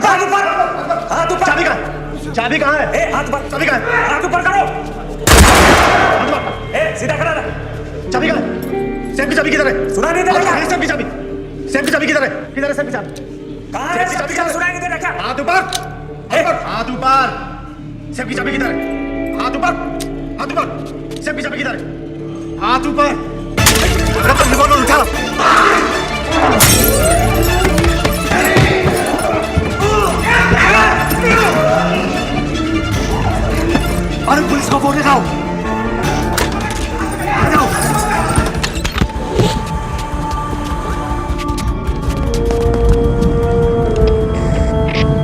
हाथ ऊपर, हाथ ऊपर। चाबी कहाँ है? चाबी कहाँ है? ए, हाथ ऊपर। चाबी कहाँ है? हाथ ऊपर करो। हाथ ऊपर। ए, सीधा खड़ा रह। चाबी कहाँ है? सेफ की चाबी किधर है? सुना नहीं दे रहा क्या? सेफ की चाबी। सेफ की चाबी किधर है? किधर है सेफ की चाबी? कहाँ है? चाबी का सुनाई नहीं दे रहा क्या? हाथ ऊपर। हाथ ऊपर। सेफ की चाबी किधर है? हाथ ऊपर। हाथ ऊपर। सेफ की चाबी किधर है? हाथ ऊपर। रिवॉल्वर उठा। अरे पुलिस को फोन लगाओ।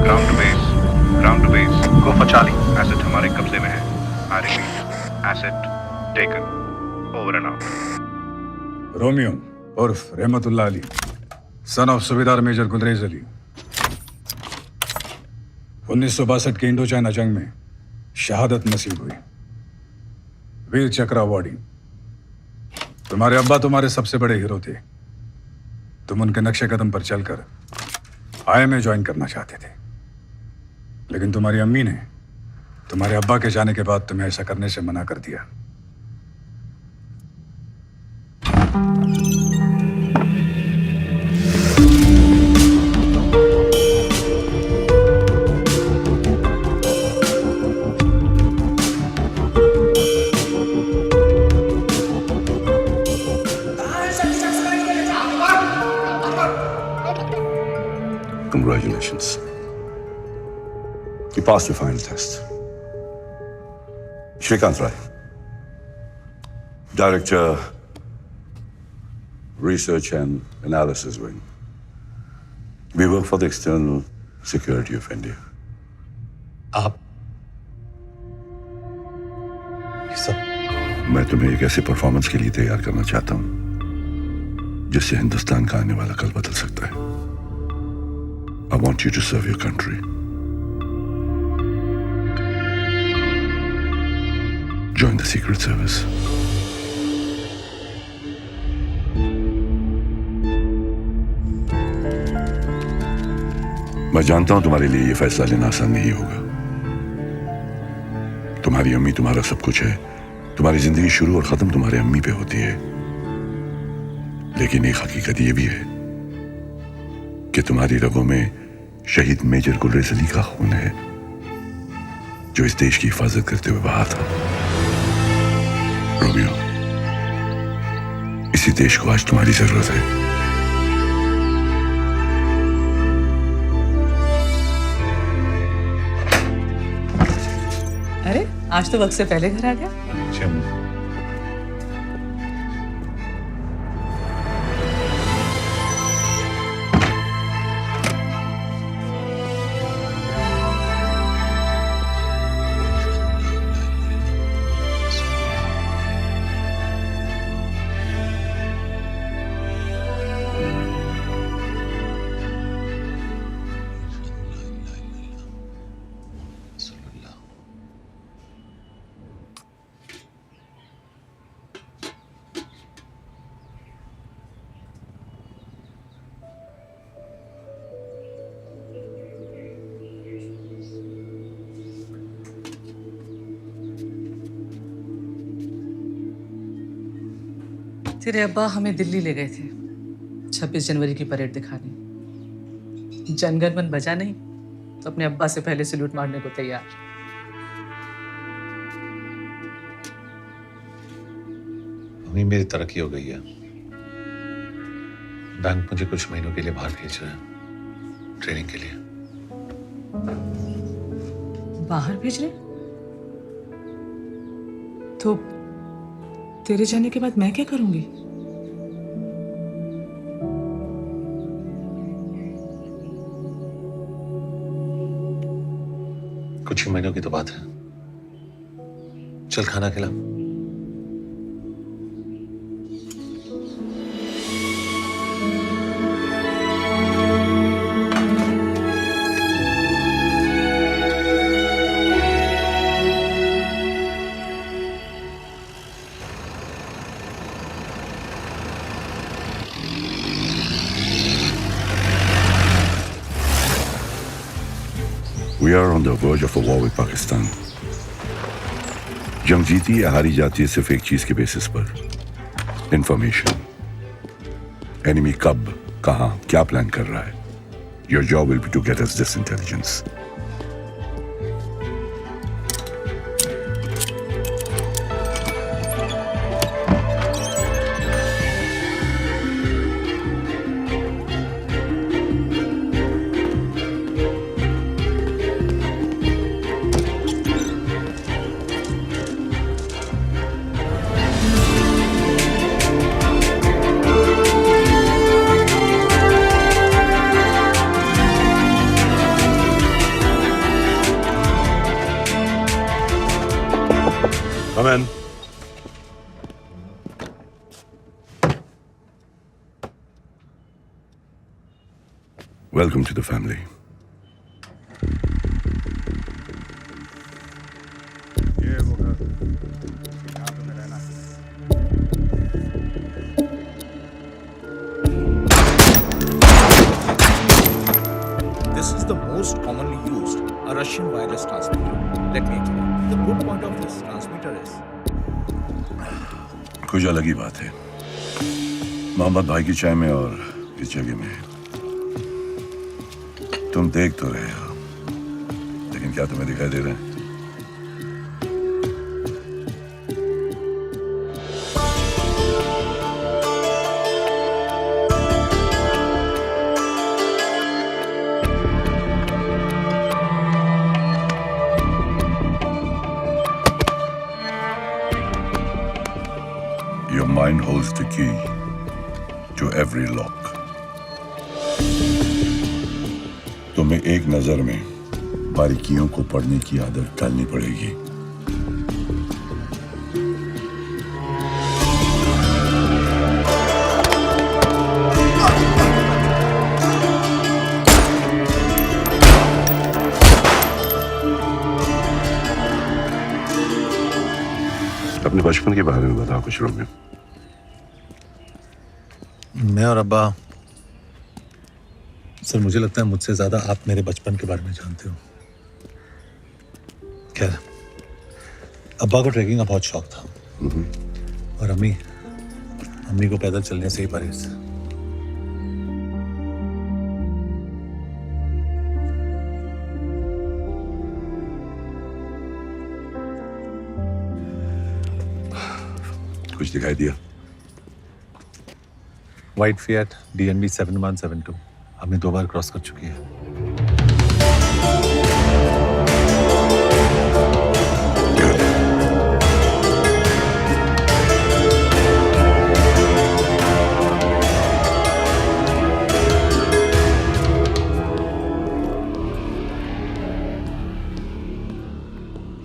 Ground to base go for Charlie. Asset हमारे कब्जे में है। I repeat, asset taken. Over and out. Romeo उर्फ Rahmatullah Ali, son of subedar major Gulrez Ali. 1962 के इंडो चाइना जंग में शहादत नसीब हुई, वीर चक्र अवार्डी। तुम्हारे अब्बा तुम्हारे सबसे बड़े हीरो थे। तुम उनके नक्शे कदम पर चलकर आईएमए ज्वाइन करना चाहते थे, लेकिन तुम्हारी अम्मी ने तुम्हारे अब्बा के जाने के बाद तुम्हें ऐसा करने से मना कर दिया। Congratulations. You passed your final test. Shrikant Rai, Director, Research and Analysis Wing. We work for the external security of India. आप ये सब मैं तुम्हें एक ऐसे परफॉर्मेंस के लिए तैयार करना चाहता हूं जिससे हिंदुस्तान का आने वाला कल बदल सकता है। I want you to serve your country. Join the Secret Service. मैं जानता हूं तुम्हारे लिए यह फैसला लेना आसान नहीं होगा। तुम्हारी अम्मी तुम्हारा सब कुछ है। तुम्हारी जिंदगी शुरू और खत्म तुम्हारे अम्मी पे होती है। लेकिन एक हकीकत यह भी है कि तुम्हारी रगों में शहीद मेजर गुलरेज अली का खून है, जो इस देश की हिफाजत करते हुए बहा था। रोमियो, इसी देश को आज तुम्हारी जरूरत है। अरे आज तो वक्त से पहले घर आ गया। तेरे अब्बा हमें दिल्ली ले गए थे 26 जनवरी की परेड दिखाने। जनगण मन बजा नहीं तो अपने अब्बा से पहले सैल्यूट मारने को तैयार। मम्मी, मेरी तरक्की हो गई है। बैंक मुझे कुछ महीनों के लिए बाहर भेज रहा है ट्रेनिंग के लिए। बाहर भेज रहे? तो तेरे जाने के बाद मैं क्या करूंगी? कुछ ही महीनों की तो बात है। चल खाना खिला। We are on the verge of a war with Pakistan. जंग जीती या हारी जाती है सिर्फ एक चीज के बेसिस पर, इंफॉर्मेशन। एनिमी कब, कहां, क्या प्लान कर रहा है। Your job will be to get us this intelligence. Come in. Welcome to the family. This is the most commonly used, a Russian wireless transmitter. Let me explain. The good point of this transmitter is कुछ अलग ही बात है मोहम्मद भाई की चाय में और इस जगह में। तुम देख तो रहे हो, लेकिन क्या तुम्हें दिखाई दे रहे हैं? Your mind holds the key to every lock. तुम्हें एक नजर में बारीकियों को पढ़ने की आदत डालनी पड़ेगी। अपने बचपन के बारे में बताओ कुछ, रोमियो। मैं और अब्बा, सर मुझे लगता है मुझसे ज्यादा आप मेरे बचपन के बारे में जानते हो। खैर, अब्बा को ट्रैकिंग का बहुत शौक था और अम्मी को पैदल चलने से ही परहेज। कुछ दिखाई दिया? व्हाइट फिएट DNB 7172 हमने 2 बार क्रॉस कर चुकी है।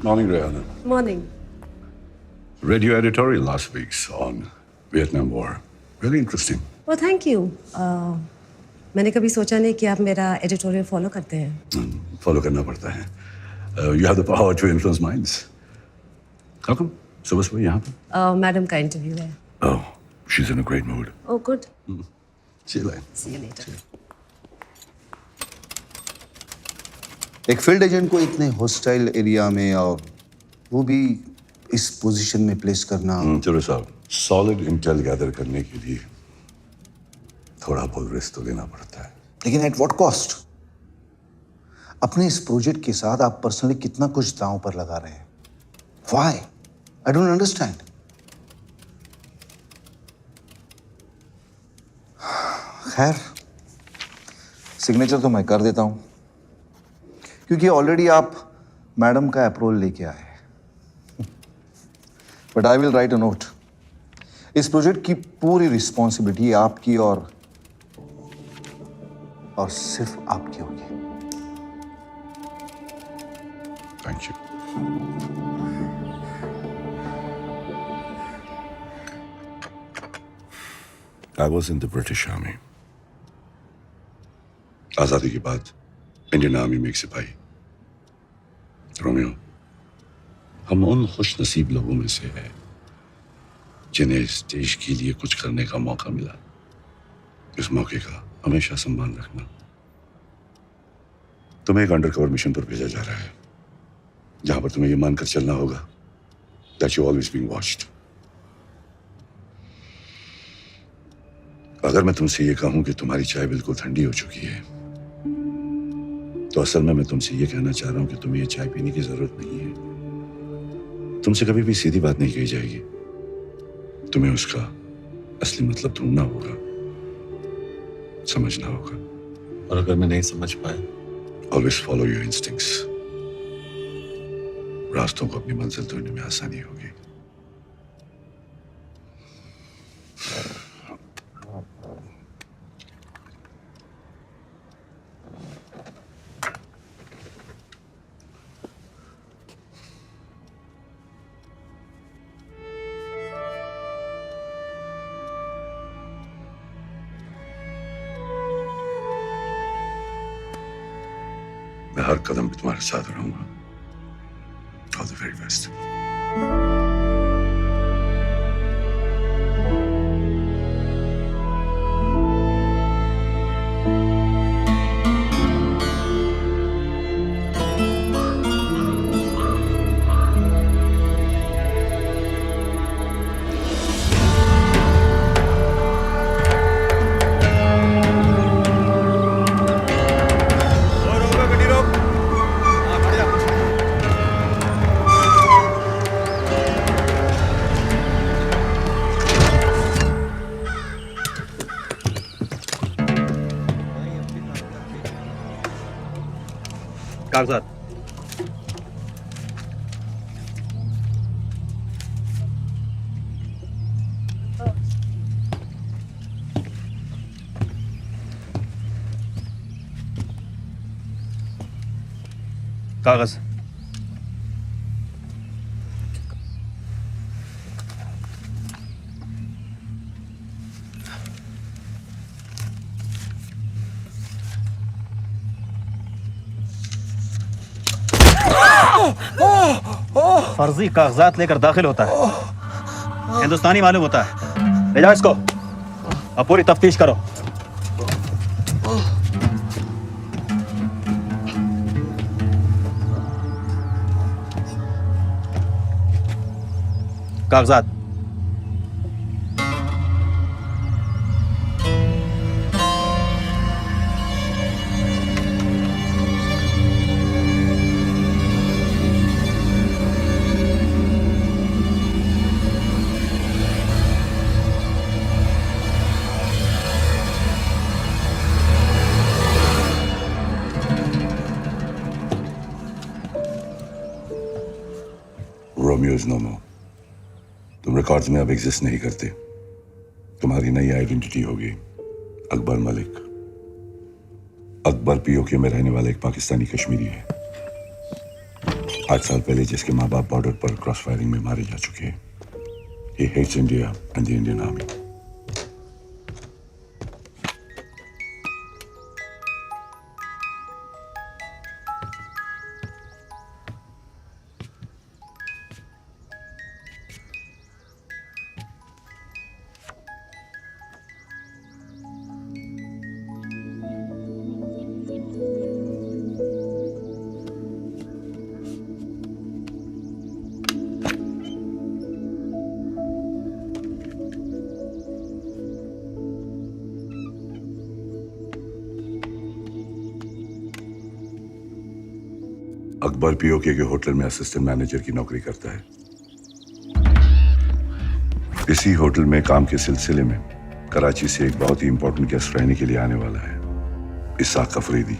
Morning, Rihanna. Morning. Read your editorial last week's on Vietnam War. Very interesting. Oh, thank you. मैंने कभी सोचा नहीं कि आप मेरा एडिटोरियल फॉलो करते हैं। फॉलो करना पड़ता है। You have the power to influence minds. How come? सुबह यहाँ पर? मैडम का इंटरव्यू है। Oh, she's in a great mood. Oh, good. See you later. See you later. एक फील्ड एजेंट को इतने हॉस्टाइल एरिया में और वो भी इस पोजीशन में प्लेस करना। चलो साहब, सॉलिड इंटेल गैदर करने के लिए थोड़ा बहुत रिस्क तो लेना पड़ता है। लेकिन एट व्हाट कॉस्ट? अपने इस प्रोजेक्ट के साथ आप पर्सनली कितना कुछ दांव पर लगा रहे हैं। व्हाई? I don't understand. खैर, सिग्नेचर तो मैं कर देता हूं क्योंकि ऑलरेडी आप मैडम का अप्रूवल लेके आए हैं। But I will write a note. इस प्रोजेक्ट की पूरी रिस्पॉन्सिबिलिटी आपकी और सिर्फ आपकी होगी। Thank you. I was in the British Army. आजादी के बाद इंडियन आर्मी में एक सिपाही। रोमियो, हम उन खुश नसीब लोगों में से हैं जिन्हें इस देश के लिए कुछ करने का मौका मिला। इस मौके का हमेशा सम्मान रखना। तुम्हें एक अंडरकवर मिशन पर भेजा जा रहा है जहां पर तुम्हें यह मानकर चलना होगा that you always being watched. अगर मैं तुमसे यह कहूं कि तुम्हारी चाय बिल्कुल ठंडी हो चुकी है तो असल में मैं तुमसे यह कहना चाह रहा हूं कि तुम्हें यह चाय पीने की जरूरत नहीं है। तुमसे कभी भी सीधी बात नहीं कही जाएगी, तुम्हें उसका असली मतलब ढूंढना होगा, समझना होगा। और अगर मैं नहीं समझ पाया? Always follow your instincts. रास्तों को अपनी मंजिल ढूंढने में आसानी होगी। मैं हर कदम पे तुम्हारे साथ रहूंगा। All the very best. कागजात। कागज। फर्जी कागजात लेकर दाखिल होता है, हिंदुस्तानी मालूम होता है। ले जाओ इसको, अब पूरी तफ्तीश करो। कागजात। रोमियो इज नो मोर। तुम रिकॉर्ड्स में अब एग्जिस्ट नहीं करते। तुम्हारी नई आइडेंटिटी होगी अकबर मलिक। अकबर पीओके में रहने वाला एक पाकिस्तानी कश्मीरी है। 8 साल पहले जिसके माँ बाप बॉर्डर पर क्रॉस फायरिंग में मारे जा चुके हैं। He hates India and the Indian Army. Akbar PoK के होटल में असिस्टेंट मैनेजर की नौकरी करता है। इसी होटल में काम के सिलसिले में कराची से एक बहुत ही इंपॉर्टेंट गेस्ट रहने के लिए आने वाला है, इसाक अफरीदी।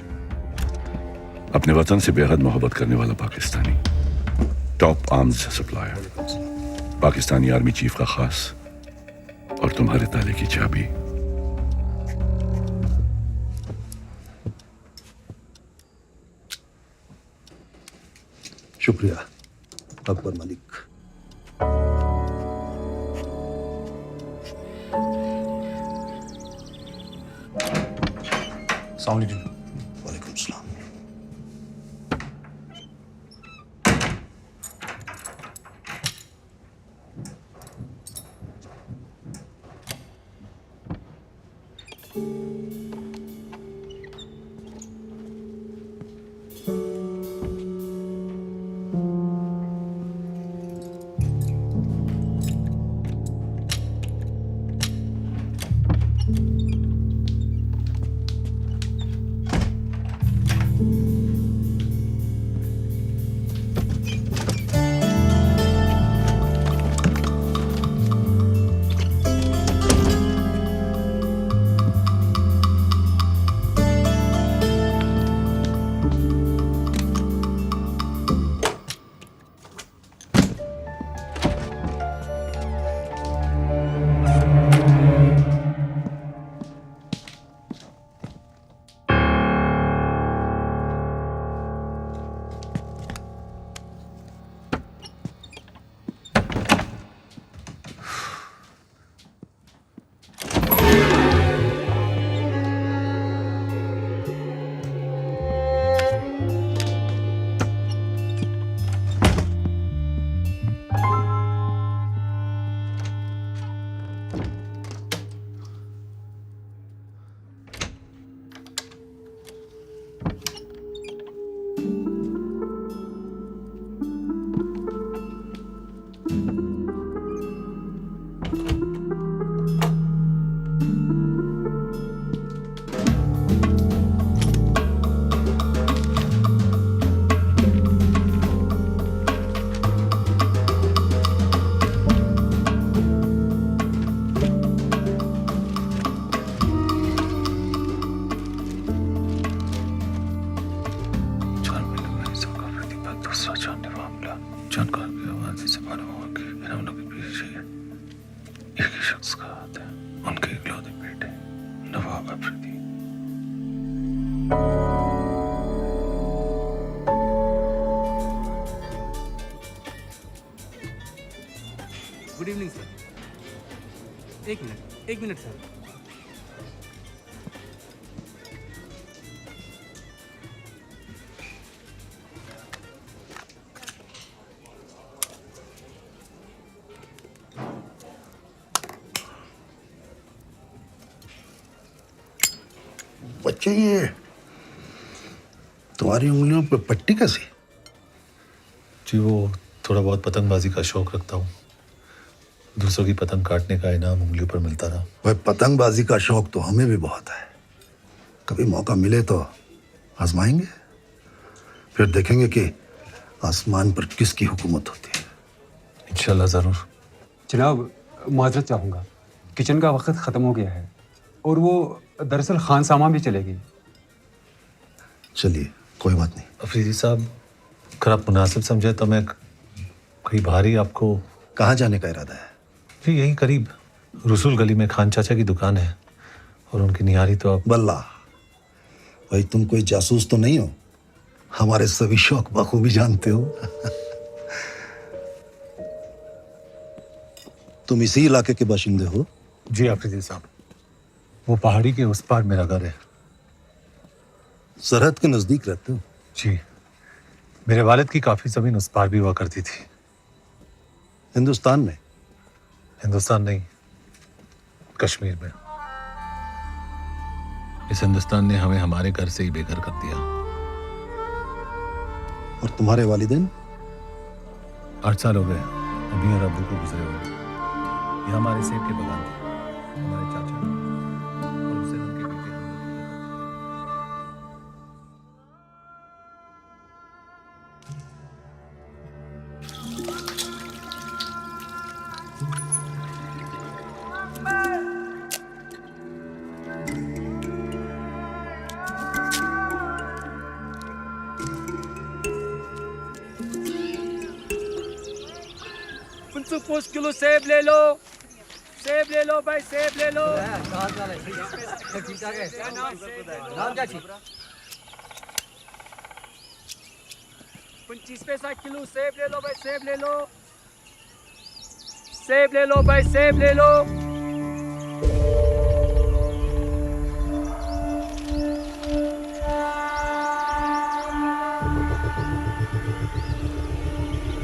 अपने वतन से बेहद मोहब्बत करने वाला Pakistani, top arms supplier, Pakistani army chief का खास और तुम्हारे ताले की चाबी। शुक्रिया अकबर मलिक। वालेकुम सलाम। सोचा नहीं मामला जानकार की आवाज से मालूम हुआ कि इन हमलों के पीछे एक ही शख्स का हाथ है, उनके इकलौते बेटे Nawab Afridi. Good evening sir. एक मिनट सर। बच्चे, ये तुम्हारी उंगलियों पे पट्टी कैसी? जी वो थोड़ा बहुत पतंगबाजी का शौक रखता हूँ। दूसरों की पतंग काटने का इनाम उंगलियों पर मिलता रहा। भाई पतंगबाजी का शौक तो हमें भी बहुत है। कभी मौका मिले तो आजमाएंगे, फिर देखेंगे कि आसमान पर किसकी हुकूमत होती है। इंशाल्लाह जरूर। जनाब, माजरत चाहूँगा, किचन का वक्त ख़त्म हो गया है और वो दरअसल खान सामा भी चले गई। चलिए, कोई बात नहीं। अफरीदी साहब, अगर आप मुनासिब समझे तो मैं कहीं बाहर ही आपको। कहाँ जाने का इरादा है? जी यहीं करीब रसूल गली में खान चाचा की दुकान है और उनकी निहारी तो आप। बल्ला भाई, तुम कोई जासूस तो नहीं हो? हमारे सभी शौक बखूबी जानते हो। तुम इसी इलाके के बाशिंदे हो? जी अफरीदी साहब, वो पहाड़ी के उस पार मेरा घर है। सरहद के नजदीक रहते हो? जी, मेरे वालिद की काफी जमीन उस पार भी हुआ करती थी। हिंदुस्तान में? हिंदुस्तान नहीं, कश्मीर में। इस हिंदुस्तान ने हमें हमारे घर से ही बेघर कर दिया। और तुम्हारे वालिदैन? 8 साल हो गए अम्मी और अब्बू को गुजरे हुए। ये हमारे सेब के बगान थे। हमारे चाचा और हुसैन उनके बेटे। कुछ किलो सेब ले लो, सेब ले लो भाई, सेब ले लो। 25 पैसा किलो सेब ले लो भाई, सेब ले लो, सेब ले लो भाई, सेब ले लो।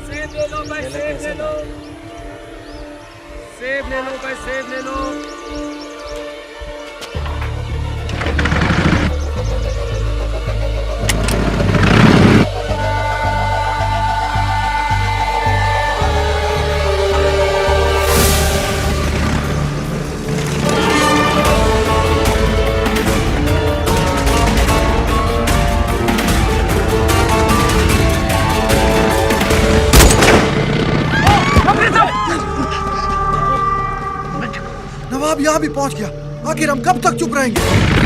सेब ले लो भाई, सेब ले लो, सेब ले लो भाई, सेब ले लो। नवाब यहाँ भी पहुंच गया। आखिर हम कब तक चुप रहेंगे?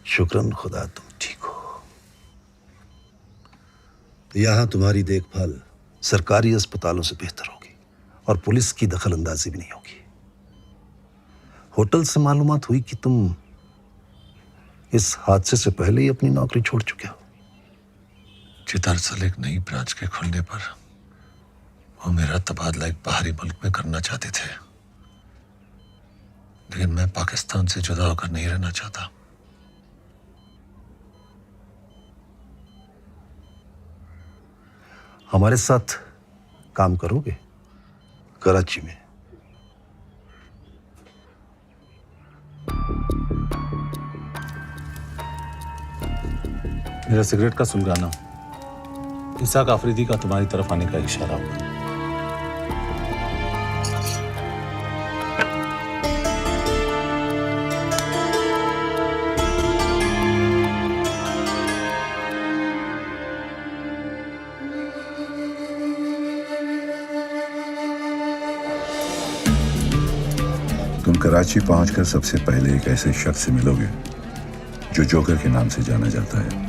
शुक्रन खुदा तुम ठीक हो। यहां तुम्हारी देखभाल सरकारी अस्पतालों से बेहतर होगी और पुलिस की दखल अंदाजी भी नहीं होगी। होटल से मालूमात हुई कि तुम इस हादसे से पहले ही अपनी नौकरी छोड़ चुके हो। जी दरअसल एक नई ब्रांच के खुलने पर वो मेरा तबादला एक बाहरी मुल्क में करना चाहते थे, लेकिन मैं पाकिस्तान से जुदा होकर नहीं रहना चाहता। हमारे साथ काम करोगे कराची में? मेरा सिगरेट का सुलगाना इसाक आफरीदी का तुम्हारी तरफ आने का इशारा हुआ। तुम कराची पहुंचकर सबसे पहले एक ऐसे शख्स से मिलोगे जो जोकर के नाम से जाना जाता है।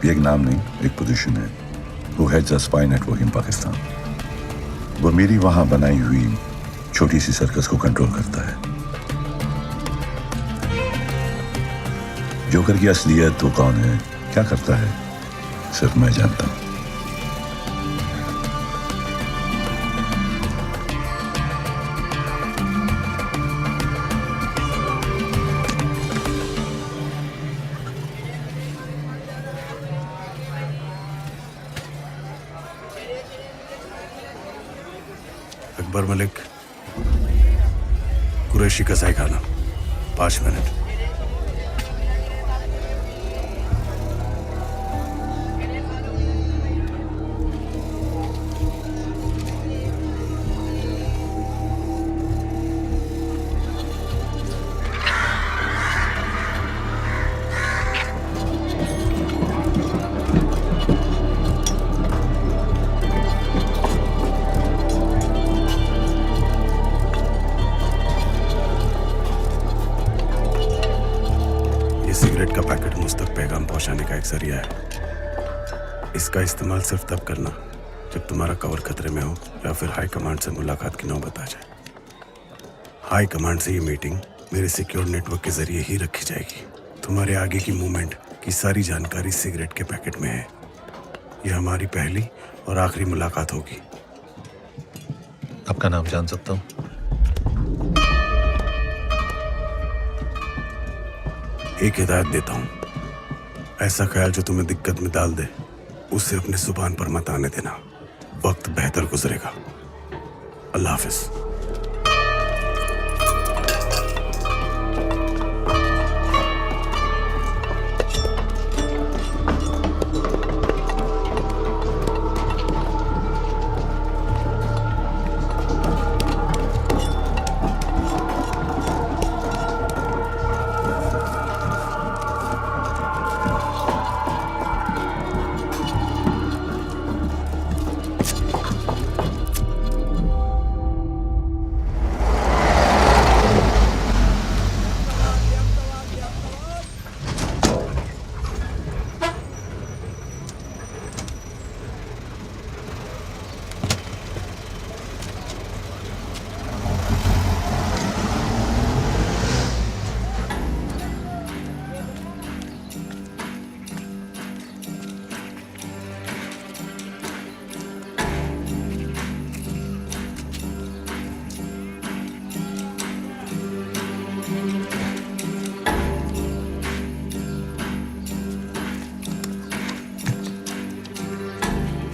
ये एक नाम नहीं, एक पोजीशन है। वो हेड्स अ स्पाई नेटवर्क इन पाकिस्तान। वो मेरी वहां बनाई हुई छोटी सी सर्कस को कंट्रोल करता है। जोकर की असलियत, वो कौन है, क्या करता है, सिर्फ मैं जानता हूं। अकबर मलिक, कुरैशी कसाई खाना, 5 मिनट। सिगरेट का पैकेट मुझ तक पैगाम पहुंचाने का एक जरिया है। इसका इस्तेमाल सिर्फ तब करना जब तुम्हारा कवर खतरे में हो या फिर हाई कमांड से मुलाकात की नौबत आ जाए। हाई कमांड से ये मीटिंग मेरे सिक्योर नेटवर्क के जरिए ही रखी जाएगी। तुम्हारे आगे की मूवमेंट की सारी जानकारी सिगरेट के पैकेट में है। यह हमारी पहली और आखिरी मुलाकात होगी। आपका नाम जान सकता हूँ? एक हिदायत देता हूं, ऐसा ख्याल जो तुम्हें दिक्कत में डाल दे उसे अपने जुबान पर मत आने देना। वक्त बेहतर गुजरेगा। अल्लाह हाफिज।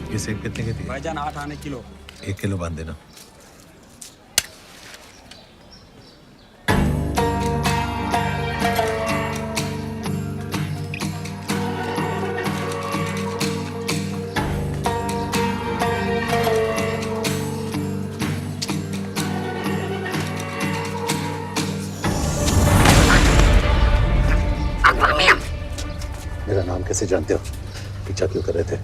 ये सेब कितने के दिए? भाईजान 8 आने किलो। 1 किलो बांध देना। मेरा नाम कैसे जानते हो? पीछा क्यों कर रहे थे?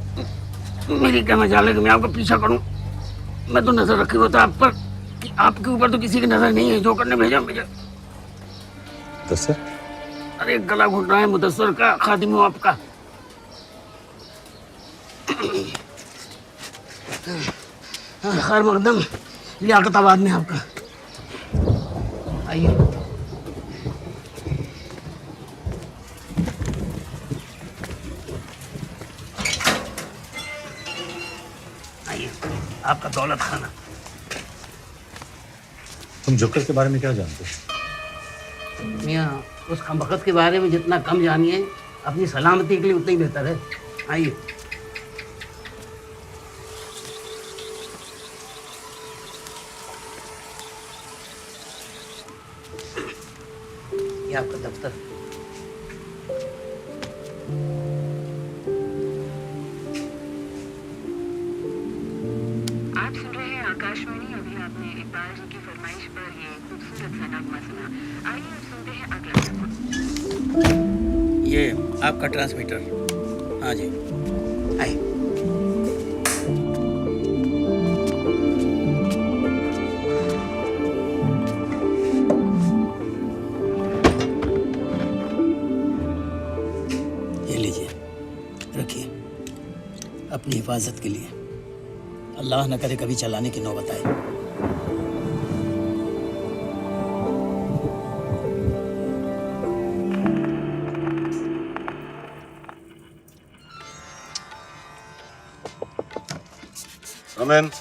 मेरी क्या मजाल है कि मैं आपका पीछा करूं? मैं तो नजर रखी होता आप पर कि आपके ऊपर तो किसी की नजर नहीं है। जो करने भेजा मुझे। मुदस्सर? अरे गला घुट रहा है मुदस्सर का, खादिम हूं आपका। खैर मकदम, लियाकताबाद में आपका। आइए। आपका दौलत खाना। तुम जोकर के बारे में क्या जानते हो? मियाँ, उस खमबख्त के बारे में जितना कम जानिए अपनी सलामती के लिए उतना ही बेहतर है। आइए। ये आपका दफ्तर। ये आपका ट्रांसमीटर। हाँ जी, आइए। ये लीजिए, रखिए अपनी हिफाजत के लिए। अल्लाह न करे कभी चलाने की नौबत आए। Come in.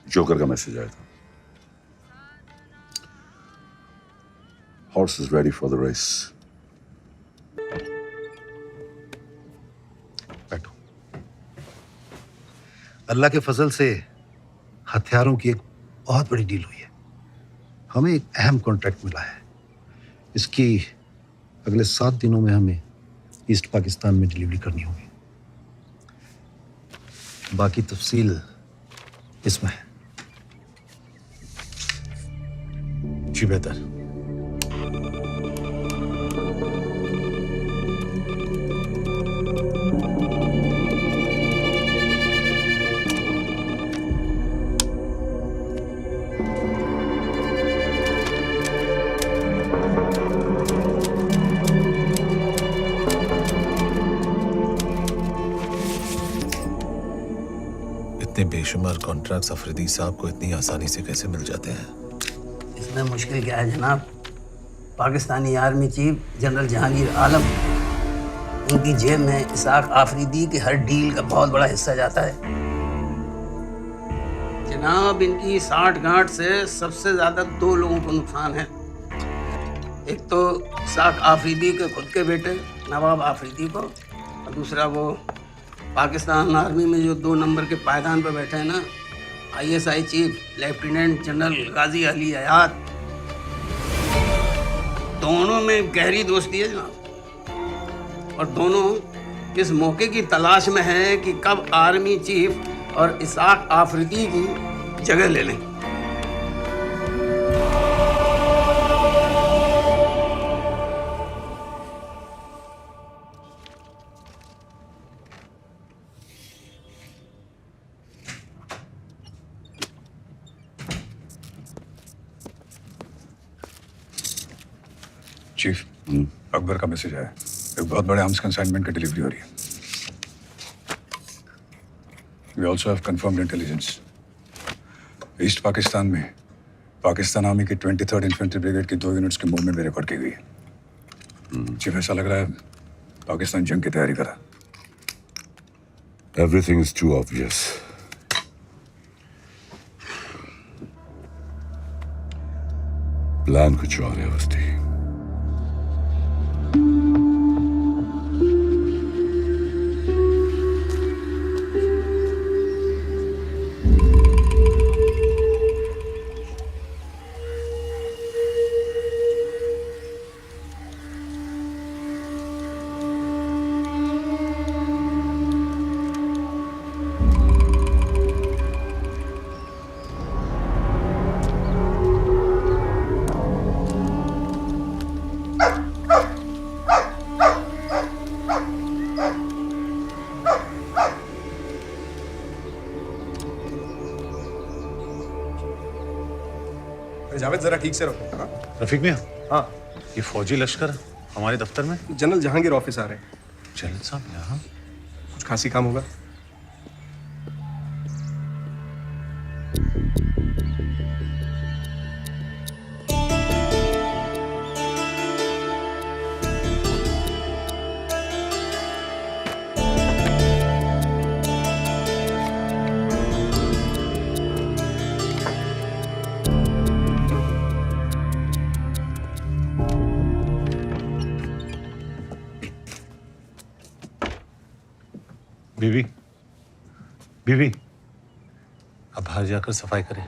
जोकर का मैसेज आया था। Horse is ready for the race. बैठो। अल्लाह के फजल से हथियारों की एक बहुत बड़ी डील हुई है। हमें एक अहम कॉन्ट्रैक्ट मिला है। इसकी अगले 7 दिनों में हमें ईस्ट पाकिस्तान में डिलीवरी करनी होगी। बाकी तफसील इसमें है। जी बेहतर। इतने बेशुमार कॉन्ट्रैक्ट्स अफरीदी साहब को इतनी आसानी से कैसे मिल जाते हैं? इसमें मुश्किल क्या है जनाब? Pakistani army chief general Jahangir Alam, उनकी जेब में इसाक आफरीदी की हर डील का बहुत बड़ा हिस्सा जाता है। जनाब, इनकी साठ-गांठ से सबसे ज़्यादा 2 लोगों को नुकसान है। एक तो इसाक आफरीदी के खुद के बेटे नवाब आफरीदी को, और दूसरा वो पाकिस्तान आर्मी में जो 2 नंबर के पायदान पर बैठे हैं ना, ISI चीफ लेफ्टिनेंट जनरल गाजी अली हयात। दोनों में गहरी दोस्ती है जनाब, और दोनों इस मौके की तलाश में हैं कि कब आर्मी चीफ और इसाक आफरीदी की जगह ले लें। चीफ, अकबर का मैसेज आया। एक बहुत बड़े आर्म्स कंसाइनमेंट की डिलीवरी हो रही है। We also have confirmed intelligence. East Pakistan में पाकिस्तान आर्मी की 23rd इन्फेंट्री ब्रिगेड की 2 यूनिट्स की मूवमेंट भी रिकॉर्ड की गई है। चीफ, ऐसा लग रहा है पाकिस्तान जंग की तैयारी कर रहा है। Everything is too obvious. Plan कुछ और है वस्ती। जावेद, जरा ठीक से रखो। हाँ? रफीक मियां, हाँ, ये फौजी लश्कर हमारे दफ्तर में? जनरल जहांगीर ऑफिस आ रहे हैं। जनरल साहब यहाँ? कुछ खासी काम होगा? बीवी, अब बाहर जाकर सफाई करें।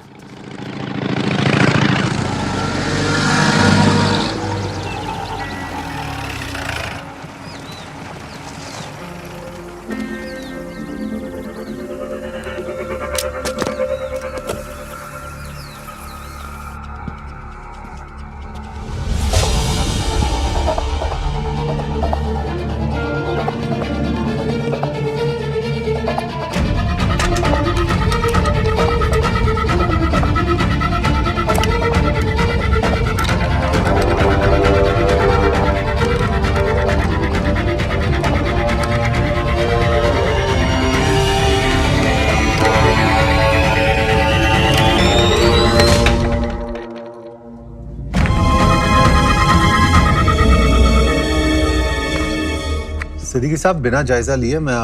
सिद्दीकी साहब, बिना जायजा लिए मैं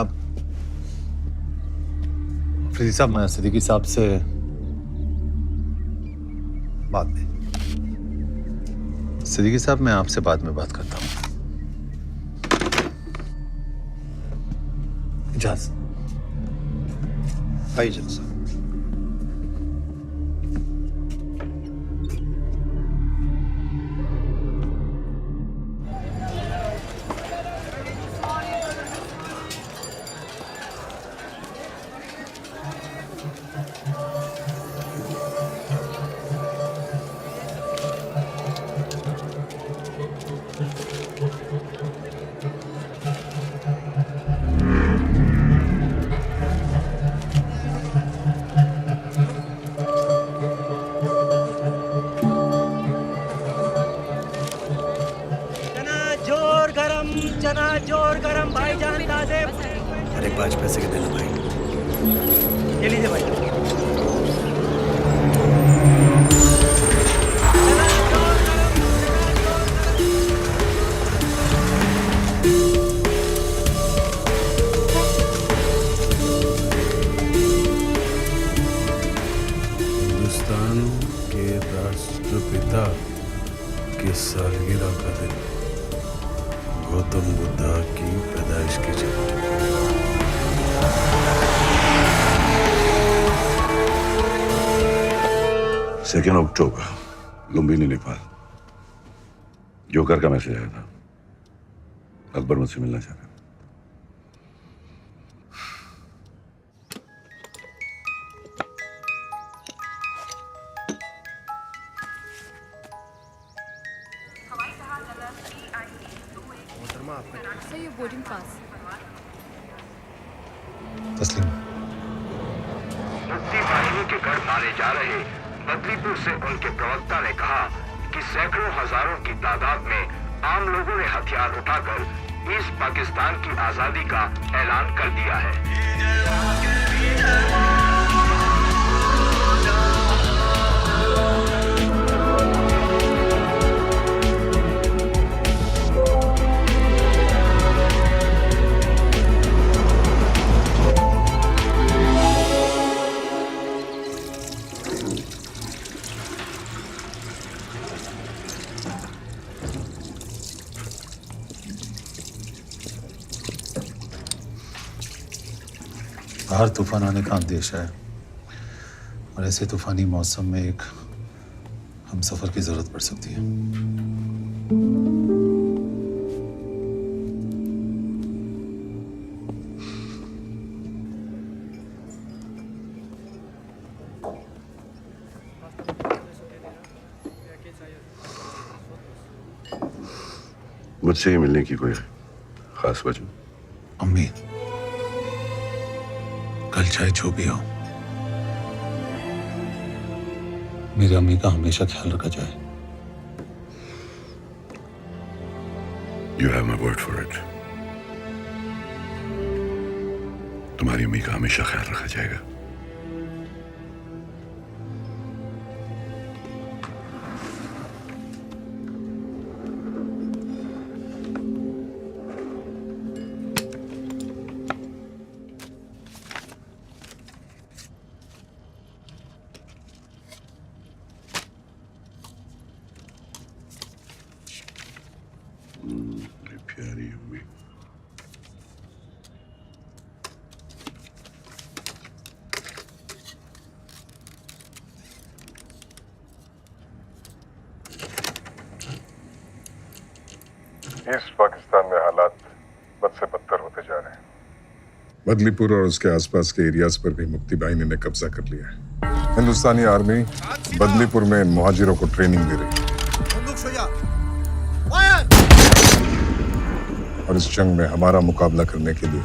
अफरीदी साहब, मैं सिद्दीकी साहब से बाद में सिद्दीकी साहब, मैं आपसे बाद में बात करता हूँ। इजाज़त। आइए जनाब साहब। चना जोर गरम भाईजान ताजे। अरे 5 पैसे के देना भाई। ये लीजिए भाई। हिंदुस्तान के राष्ट्रपिता की सालगिरह का दिन, गौतम बुद्धा की पैदाइश की जयंती। 2 अक्टूबर, लुम्बिनी, नेपाल। जोकर का मैसेज आया था। अकबर मुझसे मिलना चाह रहा है। ये बोर्डिंग पास। तस्लीम। मुफ्ती बाहिनी के घर मारे जा रहे बदलीपुर से उनके प्रवक्ता ने कहा कि सैकड़ों हजारों की तादाद में आम लोगों ने हथियार उठाकर ईस्ट पाकिस्तान की आजादी का ऐलान कर दिया है। बाहर तूफान आने का अंदेशा है और ऐसे तूफानी मौसम में एक हम सफर की जरूरत पड़ सकती है। मुझसे ही मिलने की कोई खास वजह? अम्मी, कल चाहे जो भी हो, मेरी अम्मी का हमेशा ख्याल रखा जाए। You have my word for it. तुम्हारी अम्मी का हमेशा ख्याल रखा जाएगा। प्यारी अम्मी। ईस्ट पाकिस्तान में हालात बद से बदतर होते जा रहे हैं। बदलीपुर और उसके आसपास के एरियाज पर भी मुक्ति बाहिनी ने कब्जा कर लिया है। हिंदुस्तानी आर्मी बदलीपुर में इन मुहाजिरों को ट्रेनिंग दे रही है और इस जंग में हमारा मुकाबला करने के लिए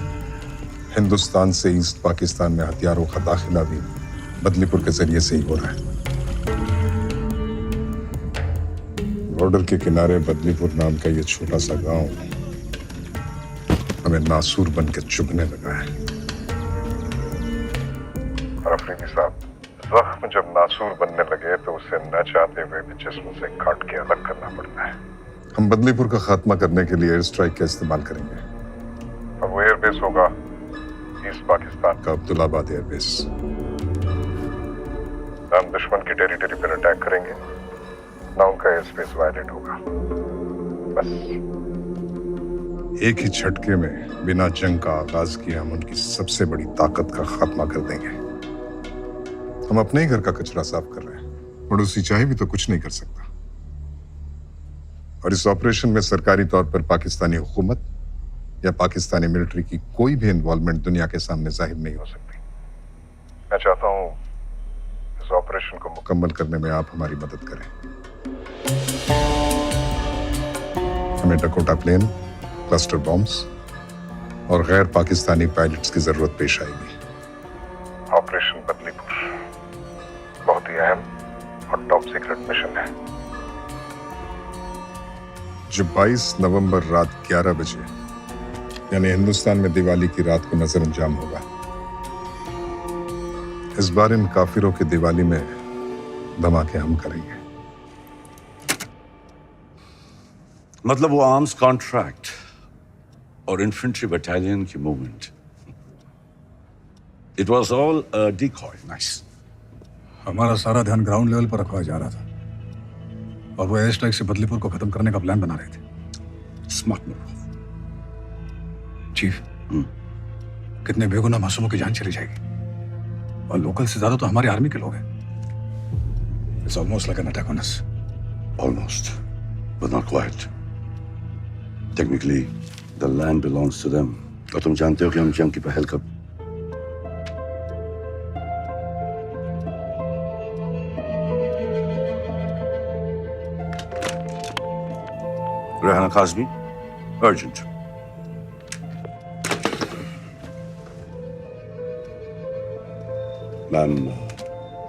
हिंदुस्तान से ईस्ट पाकिस्तान में हथियारों का दाखिला भी बदलीपुर के जरिए से ही हो रहा है। बॉर्डर के किनारे बदलीपुर नाम का ये छोटा सा गांव हमें नासूर बन के चुभने लगा है। और अफरीदी साहब, जख्म जब नासूर बनने लगे तो उसे न चाहते हुए भी जिस्म से काट के अलग करना पड़ता है। हम बदलीपुर का खात्मा करने के लिए एयर स्ट्राइक का इस्तेमाल करेंगे और वो एयरबेस होगा ईस्ट पाकिस्तान का अब्दुल्लाबाद एयरबेस। हम दुश्मन की टेरिटरी पर अटैक करेंगे, ना उनका एयर स्पेस वायलेट होगा। बस एक ही झटके में बिना जंग का आगाज किए हम उनकी सबसे बड़ी ताकत का खात्मा कर देंगे। हम अपने ही घर का कचरा साफ कर रहे हैं, पड़ोसी चाहे भी तो कुछ नहीं कर सकता। और इस ऑपरेशन में सरकारी तौर पर पाकिस्तानी हुकूमत या पाकिस्तानी मिलिट्री की कोई भी इन्वॉल्वमेंट दुनिया के सामने जाहिर नहीं हो सकती। मैं चाहता हूं इस ऑपरेशन को मुकम्मल करने में आप हमारी मदद करें। हमें डकोटा प्लेन, क्लस्टर बॉम्ब्स और गैर पाकिस्तानी पायलट्स की जरूरत पेश आएगी। ऑपरेशन बदलीपुर बहुत ही अहम और टॉप सीक्रेट मिशन है जो 22 नवंबर रात 11 बजे यानी हिंदुस्तान में दिवाली की रात को नजर अंजाम होगा। इस बार इन काफिरों की दिवाली में धमाके हम करेंगे। मतलब वो आर्म्स कॉन्ट्रैक्ट और इन्फेंट्री बटालियन की movement, it was all a decoy. Nice. हमारा सारा ध्यान ग्राउंड लेवल पर रखवाया जा रहा था और वो एयर स्ट्राइक से बदलीपुर को खत्म करने का प्लान बना रहे थे। Smart move chief. कितने बेगुनाह मासूमों की जान चली जाएगी और लोकल से ज्यादा तो हमारी आर्मी के लोग हैं। It's almost like an attack on us. Almost, but not quite. Technically the land belongs to them. और तुम जानते हो कि हम जंग की पहल कब Rehana Kazmi, urgent. Ma'am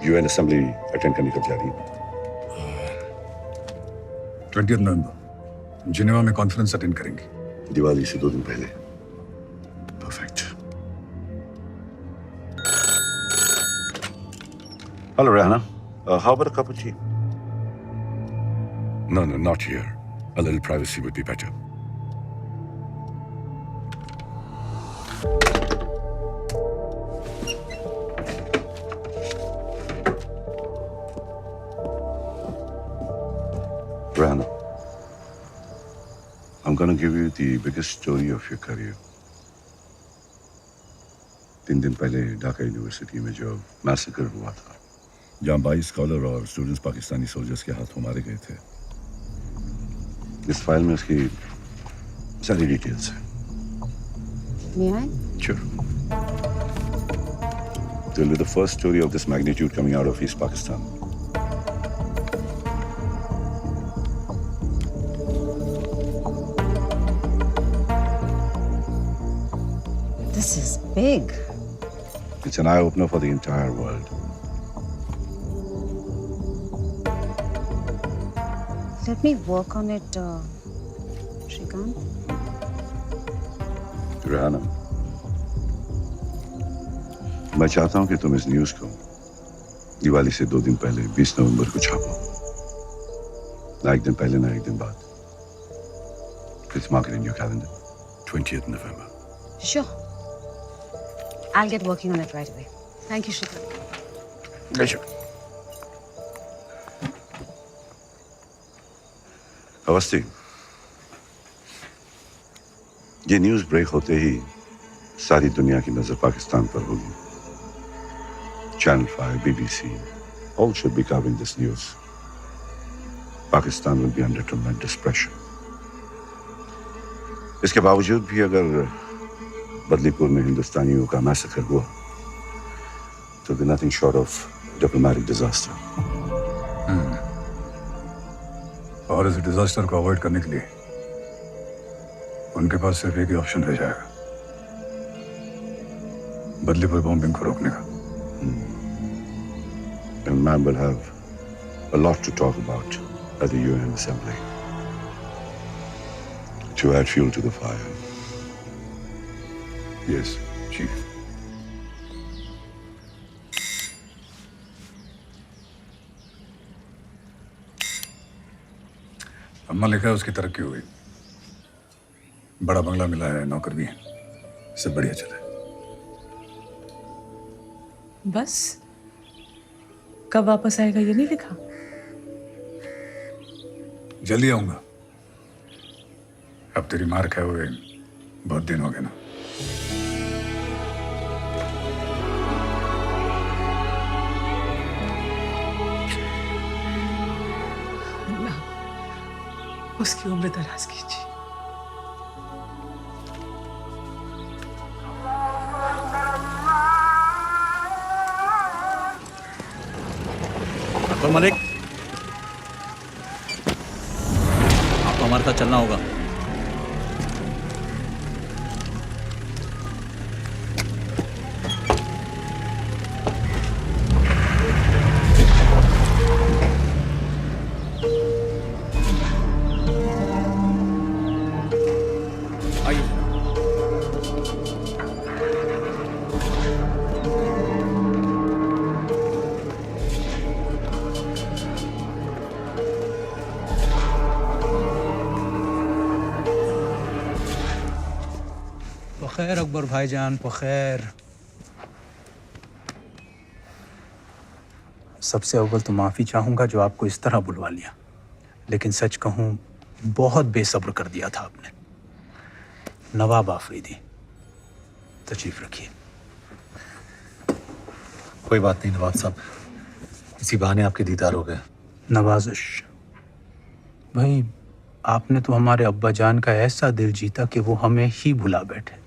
UN assembly attend करने कब जा रही है? 20 नवंबर जिनेवा में कॉन्फ्रेंस अटेंड करेंगे। दिवाली से 2 दिन पहले। Perfect. Hello Rehana, how about a cup of tea? No, not here. A little privacy would be better. Rana, I'm going to give you the biggest story of your career. 3 दिन पहले Dhaka university में जो massacre हुआ था, जहाँ 22 scholar और students Pakistani soldiers के हाथों मारे गए थे, इस फाइल में उसकी सारी डिटेल्स हैं। May I? Sure. It will be the first story of this magnitude coming out of East Pakistan. This is big. It's an eye-opener for the entire world. Let me work on it, Shrikant. Rehana, मैं चाहता हूं कि तुम इस news को दिवाली से 2 दिन पहले 20 नवंबर को छापो। ना एक दिन पहले ना एक दिन बाद। Please mark it in your calendar. 20th November. Sure. I'll get working on it right away. Thank you, Shrikant. Pleasure. Awasthi, ये न्यूज़ ब्रेक होते ही सारी दुनिया की नजर पाकिस्तान पर होगी। Channel 5, BBC, all should be covering this news. Pakistan will be under tremendous pressure. इसके बावजूद भी अगर बदलीपुर में हिंदुस्तानियों का मैसेकर हुआ तो be nothing short of diplomatic disaster. और इस डिजास्टर को अवॉइड करने के लिए उनके पास सिर्फ एक ही ऑप्शन रह जाएगा, बदलीपुर बॉम्बिंग को रोकने का। And man will have a lot to talk about at the UN Assembly to add fuel to the fire. Yes, Chief. अम्मा लिखा है उसकी तरक्की हो गई, बड़ा बंगला मिला है, नौकर भी है, सब बढ़िया चला है। बस कब वापस आएगा ये नहीं लिखा? जल्दी आऊंगा। अब तेरी मार खाए हुए बहुत दिन हो गए ना। अल्लाह उसकी उम्र दराज कीजिए। तो मलिक, आपको हमारे साथ चलना होगा। खैर अकबर भाईजान, पखैर। सबसे अव्वल तो माफ़ी चाहूँगा जो आपको इस तरह बुलवा लिया, लेकिन सच कहूँ बहुत बेसब्र कर दिया था आपने। नवाब आफरीदी, तशरीफ रखिए। कोई बात नहीं नवाब साहब, इसी बहाने आपके दीदार हो गए। नवाजिश भाई, आपने तो हमारे अब्बा जान का ऐसा दिल जीता कि वो हमें ही भुला बैठे।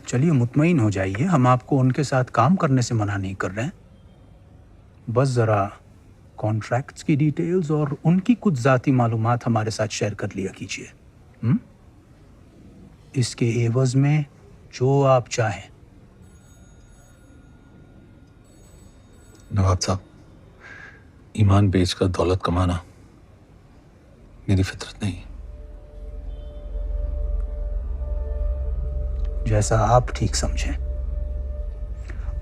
चलिए मुतमईन हो जाइए, हम आपको उनके साथ काम करने से मना नहीं कर रहे हैं। बस ज़रा कॉन्ट्रैक्ट्स की डिटेल्स और उनकी कुछ ज़ाती मालूमात हमारे साथ शेयर कर लिया कीजिए। इसके एवज़ में जो आप चाहें। नवाब साहब, ईमान बेचकर दौलत कमाना मेरी फितरत नहीं। जैसा आप ठीक समझें।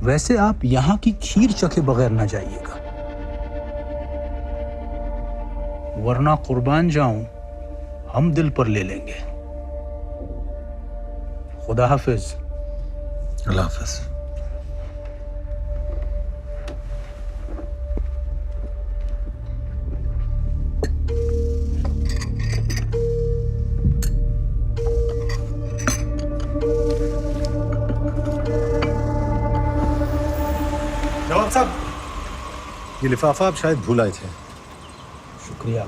वैसे आप यहाँ की खीर चखे बगैर ना जाइएगा, वरना कुर्बान जाऊं हम दिल पर ले लेंगे। खुदा हाफिज। अल्लाह हाफिज। नवाब साहब, ये लिफाफा आप शायद भूल आए थे। शुक्रिया।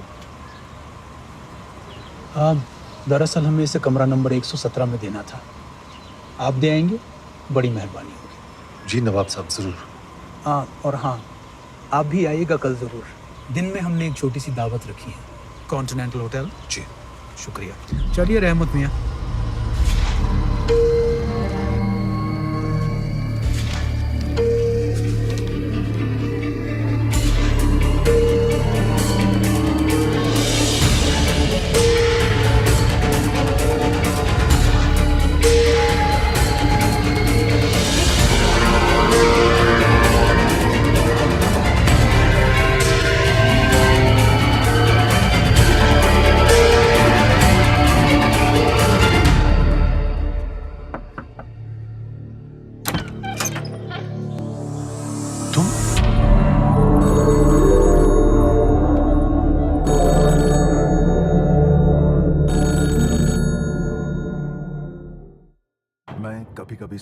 दरअसल हमें इसे कमरा नंबर 117 में देना था, आप दे आएंगे? बड़ी मेहरबानी होगी। जी नवाब साहब, ज़रूर। और हाँ, आप भी आइएगा कल ज़रूर। दिन में हमने एक छोटी सी दावत रखी है, कॉन्टिनेंटल होटल। जी शुक्रिया। चलिए रहमत मियाँ।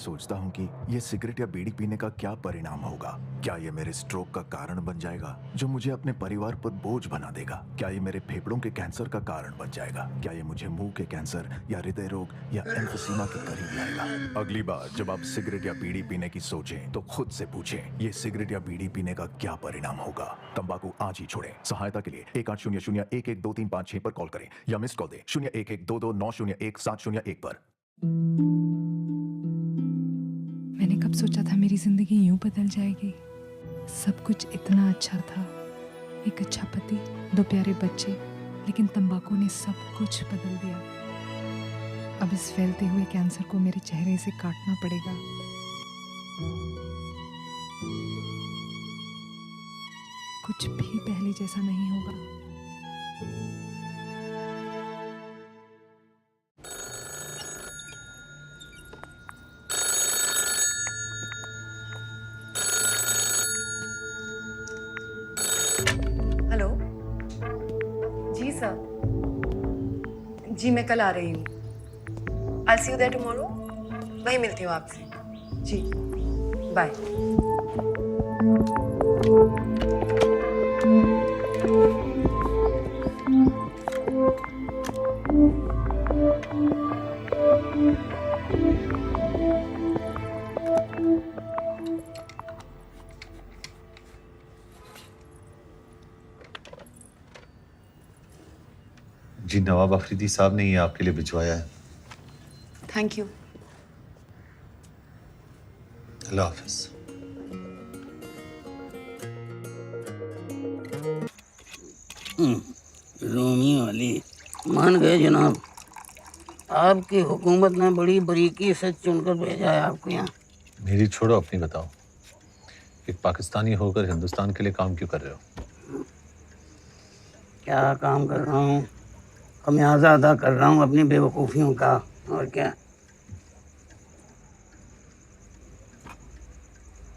सोचता हूँ कि ये सिगरेट या बीड़ी पीने का क्या परिणाम होगा। क्या ये मेरे स्ट्रोक का कारण बन जाएगा, जो मुझे अपने परिवार पर बोझ बना देगा? क्या ये मेरे फेफड़ों के कैंसर का कारण बन जाएगा? क्या ये मुझे मुंह के कैंसर या हृदय रोग या एम्फीसीमा के करीब लाएगा? अगली बार जब आप सिगरेट या बीड़ी पीने की सोचें तो खुद से पूछें, ये सिगरेट या बीड़ी पीने का क्या परिणाम होगा? तंबाकू आज ही छोड़ें। सहायता के लिए 1800-112356 पर कॉल करें या मिस कॉल दें 01122901-701 पर। मैंने कब सोचा था मेरी जिंदगी यूं बदल जाएगी। सब कुछ इतना अच्छा था, एक अच्छा पति, 2 प्यारे बच्चे, लेकिन तंबाकू ने सब कुछ बदल दिया। अब इस फैलते हुए कैंसर को मेरे चेहरे से काटना पड़ेगा। कुछ भी पहले जैसा नहीं होगा। हेलो जी सर, जी मैं कल आ रही हूँ। I'll see you there tomorrow। वहीं मिलती हूँ आपसे। जी बाय। जी नवाब अफरीदी साहब ने ये आपके लिए भिजवाया है। Thank you. अल्लाह हाफिज। रोमी वाली मान गए जनाब। आपकी हुकूमत ने बड़ी बारीकी से चुनकर भेजा है आपको यहाँ। मेरी छोड़ो, अपनी बताओ। एक पाकिस्तानी होकर हिंदुस्तान के लिए काम क्यों कर रहे हो? क्या काम कर रहा हूँ? खमियाजा अदा कर रहा हूँ अपनी बेवकूफ़ियों का, और क्या।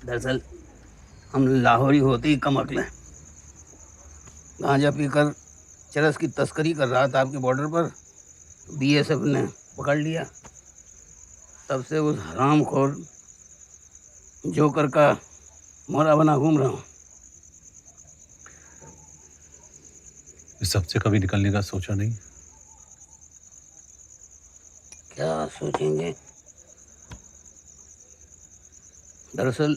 दरअसल हम लाहौरी होते ही कम अकल हैं। गांजा पीकर चरस की तस्करी कर रहा था आपके बॉर्डर पर, बीएसएफ ने पकड़ लिया। तब से उस हरामखोर जोकर का मोहरा बना घूम रहा हूँ। इस सबसे कभी निकलने का सोचा नहीं? क्या सोचेंगे? दरअसल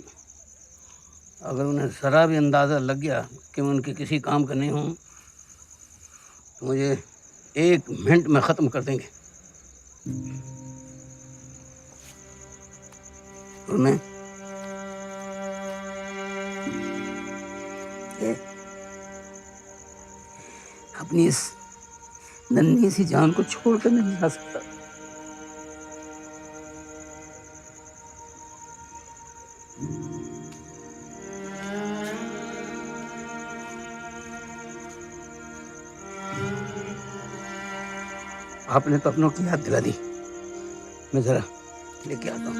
अगर उन्हें ज़रा भी अंदाज़ा लग गया कि मैं उनके किसी काम का नहीं हूँ तो मुझे 1 मिनट में ख़त्म कर देंगे। उन्हें अपनी इस नन्ही सी जान को छोड़कर नहीं जा सकता। आपने तो अपनों की याद दिला दी। मैं जरा लेके आता हूँ।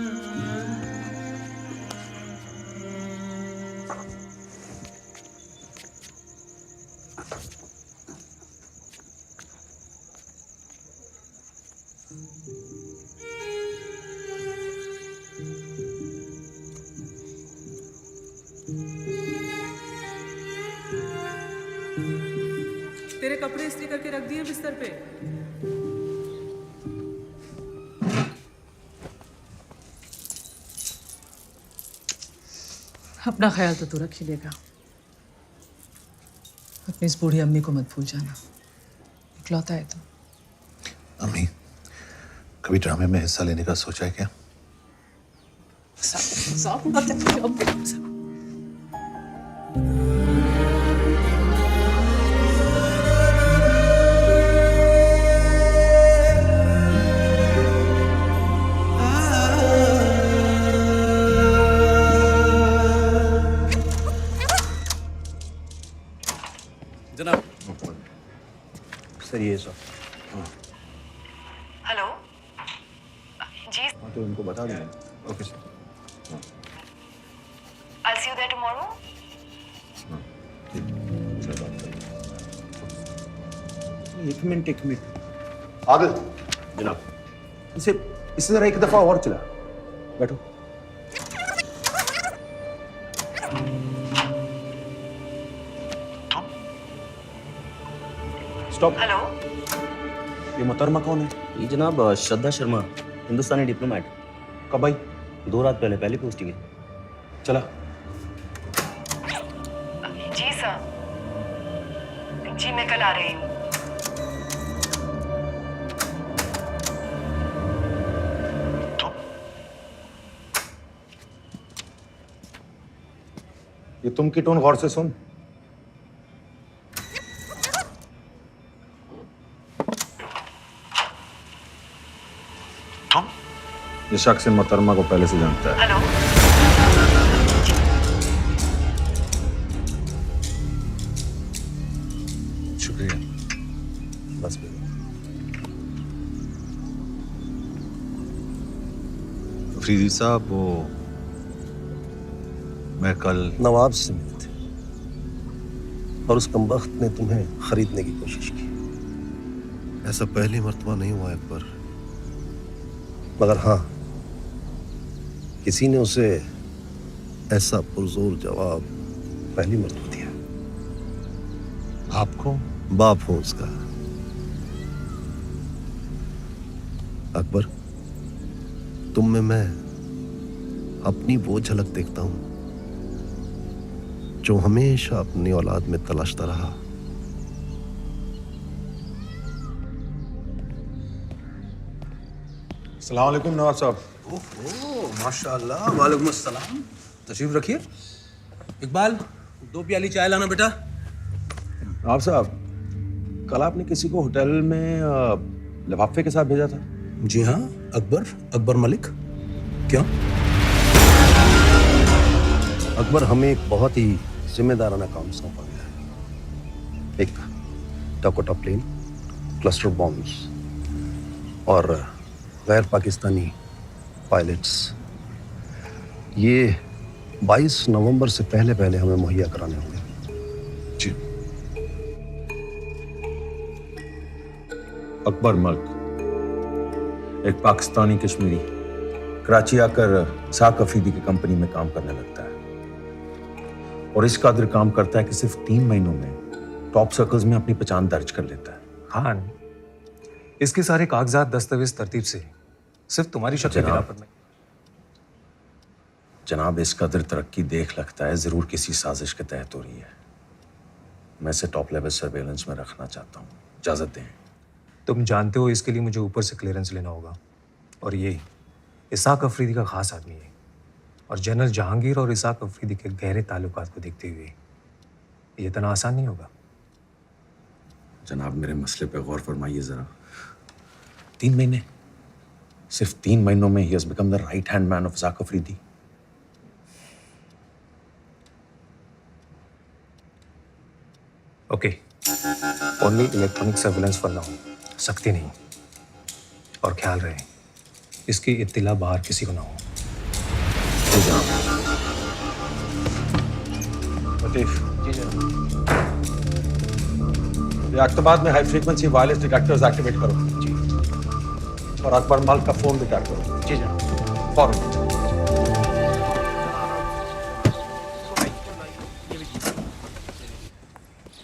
तेरे कपड़े इस्त्री करके रख दिए बिस्तर पे। अपना ख्याल तो तू रख ही लेगा। अपनी इस बूढ़ी अम्मी को मत भूल जाना, इकलौता है तो। अम्मी, कभी ड्रामे में हिस्सा लेने का सोचा है क्या? जनाब सर, ये सर। हेलो जी। हाँ तो उनको बता दें। Okay sir. I'll see you there tomorrow। एक मिनट आदिल जनाब, इसे जरा एक दफा और चला। बैठो। स्टॉप। हेलो। ये मोहतरमा कौन है? ये जनाब श्रद्धा शर्मा, हिंदुस्तानी डिप्लोमेट। कब आई? 2 रात पहले, पहली पोस्टिंग है। चला। जी सर। जी मैं कल आ रही हूँ। ये तुम की टोन गौर से सुन। ये शख्स इन मोहतरमा को पहले से जानता है। हेलो। शुक्रिया। बस अफरीदी साहब, वो मैं कल नवाब से मिले थे और उस कमबख्त ने तुम्हें खरीदने की कोशिश की। ऐसा पहली मर्तबा नहीं हुआ अकबर। मगर हाँ, किसी ने उसे ऐसा पुरजोर जवाब पहली मर्तबा दिया। आपको? बाप हूं उसका। अकबर, तुम में मैं अपनी वो झलक देखता हूं जो हमेशा अपनी औलाद में तलाशता रहा। अस्सलाम वालेकुम नवाब साहब। ओहो, माशाअल्लाह। वालेकुम अस्सलाम। तशरीफ रखिए। इकबाल, 2 प्याली चाय लाना बेटा। नवाब साहब, कल आपने किसी को होटल में लिफाफे के साथ भेजा था। जी हाँ, अकबर मलिक। क्यों? अकबर हमें एक बहुत ही जिम्मेदाराना काम सौंपा गया है। एक डकोटा प्लेन, क्लस्टर बॉम्ब्स और गैर पाकिस्तानी पायलट्स, ये 22 नवंबर से पहले पहले हमें मुहैया कराने होंगे। जी। अकबर मलिक, एक पाकिस्तानी कश्मीरी, कराची आकर साक अफरीदी की कंपनी में काम करने लगता है और इस कदर काम करता है कि सिर्फ 3 महीनों में टॉप सर्कल्स में अपनी पहचान दर्ज कर लेता है। खान, इसके सारे कागजात दस्तावेज तरतीब से सिर्फ तुम्हारी शक्ल के बिना पर नहीं। जनाब, इस कदर तरक्की देख लगता है जरूर किसी साजिश के तहत हो रही है। मैं इसे टॉप लेवल सर्वेलेंस में रखना चाहता हूँ। इजाजत दें। तुम जानते हो इसके लिए मुझे ऊपर से क्लियरेंस लेना होगा, और ये इसाक अफरीदी का खास आदमी है, और जनरल जहांगीर और इसाक अफरीदी के गहरे ताल्लुकात को देखते हुए ये इतना आसान नहीं होगा। जनाब, मेरे मसले पे गौर फरमाइए जरा। 3 महीने, सिर्फ 3 महीनों में ही has become the right hand man of Isaq Afridi. Okay, only electronic surveillance for now, सख्ती नहीं। और ख्याल रहे इसकी इत्तिला बाहर किसी को ना हो। लतीफ। जी जनाब। ये अख्तबाद में high frequency wireless detectors activate करो। जी। और अकबर मलिक का फोन भी ट्रैक करो। जी जनाब। फौरन।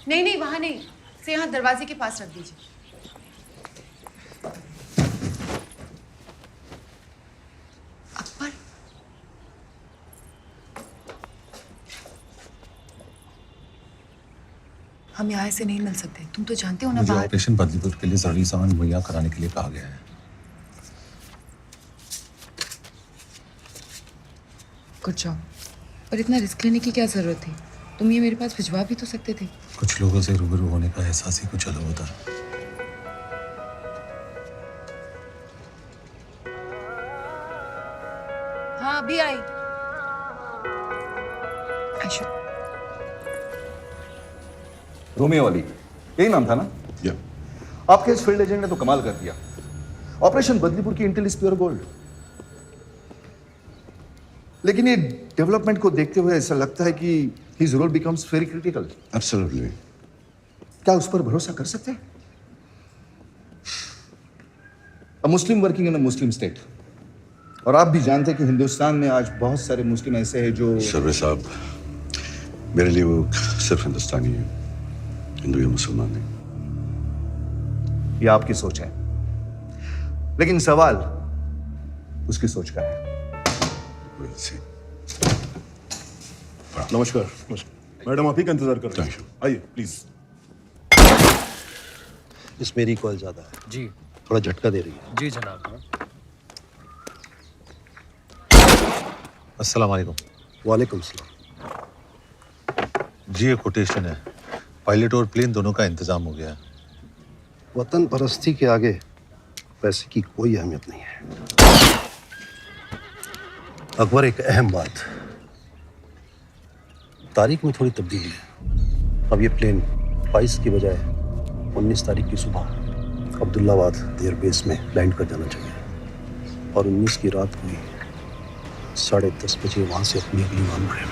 नहीं, वहां नहीं, से यहाँ दरवाजे के पास रख दीजिए। अकबर, हम यहाँ से नहीं मिल सकते। तुम तो जानते हो ना, मुझे बाहर ऑपरेशन बदलीपुर के लिए जरूरी सामान मुहैया कराने के लिए कहा गया है। Good job. पर इतना रिस्क लेने की क्या जरूरत थी? तुम ये मेरे पास भिजवा भी तो सकते थे। कुछ लोगों से रूबरू होने का एहसास ही कुछ अलग होता है। हाँ, अभी आई। आशु। रोमियो अली, यही नाम था ना? आपके इस फील्ड एजेंट ने तो कमाल कर दिया। ऑपरेशन बदलीपुर की इंटेल इज प्योर गोल्ड। लेकिन ये डेवलपमेंट को देखते हुए ऐसा लगता है कि his role becomes very critical. Absolutely. क्या उस पर भरोसा कर सकते हैं? अ मुस्लिम working in a Muslim state, और आप भी जानते हैं कि हिंदुस्तान में आज बहुत सारे मुस्लिम ऐसे हैं जो सर्वे साहब, मेरे लिए वो सिर्फ हिंदुस्तानी है, हिंदू या मुसलमान नहीं। ये आपकी सोच है, लेकिन सवाल उसकी सोच का है। नमस्कार। मैडम आप ही का इंतजार कर रहे हैं, आइए प्लीज। इसमें रिकॉइल ज्यादा है जी, थोड़ा झटका दे रही है। जी जनाब। अस्सलाम वालेकुम। वालेकुम सलाम। जी ये कोटेशन है, पायलट और प्लेन दोनों का इंतजाम हो गया है। वतन परस्ती के आगे पैसे की कोई अहमियत नहीं है। अकबर, एक अहम बात, तारीख में थोड़ी तब्दीली है। अब ये प्लेन 22 की बजाय 19 तारीख की सुबह अब्दुल्लाबाद एयरबेस में लैंड कर जाना चाहिए और 19 की रात को 10:30 बजे वहां से अपनी अगली उड़ान भरें।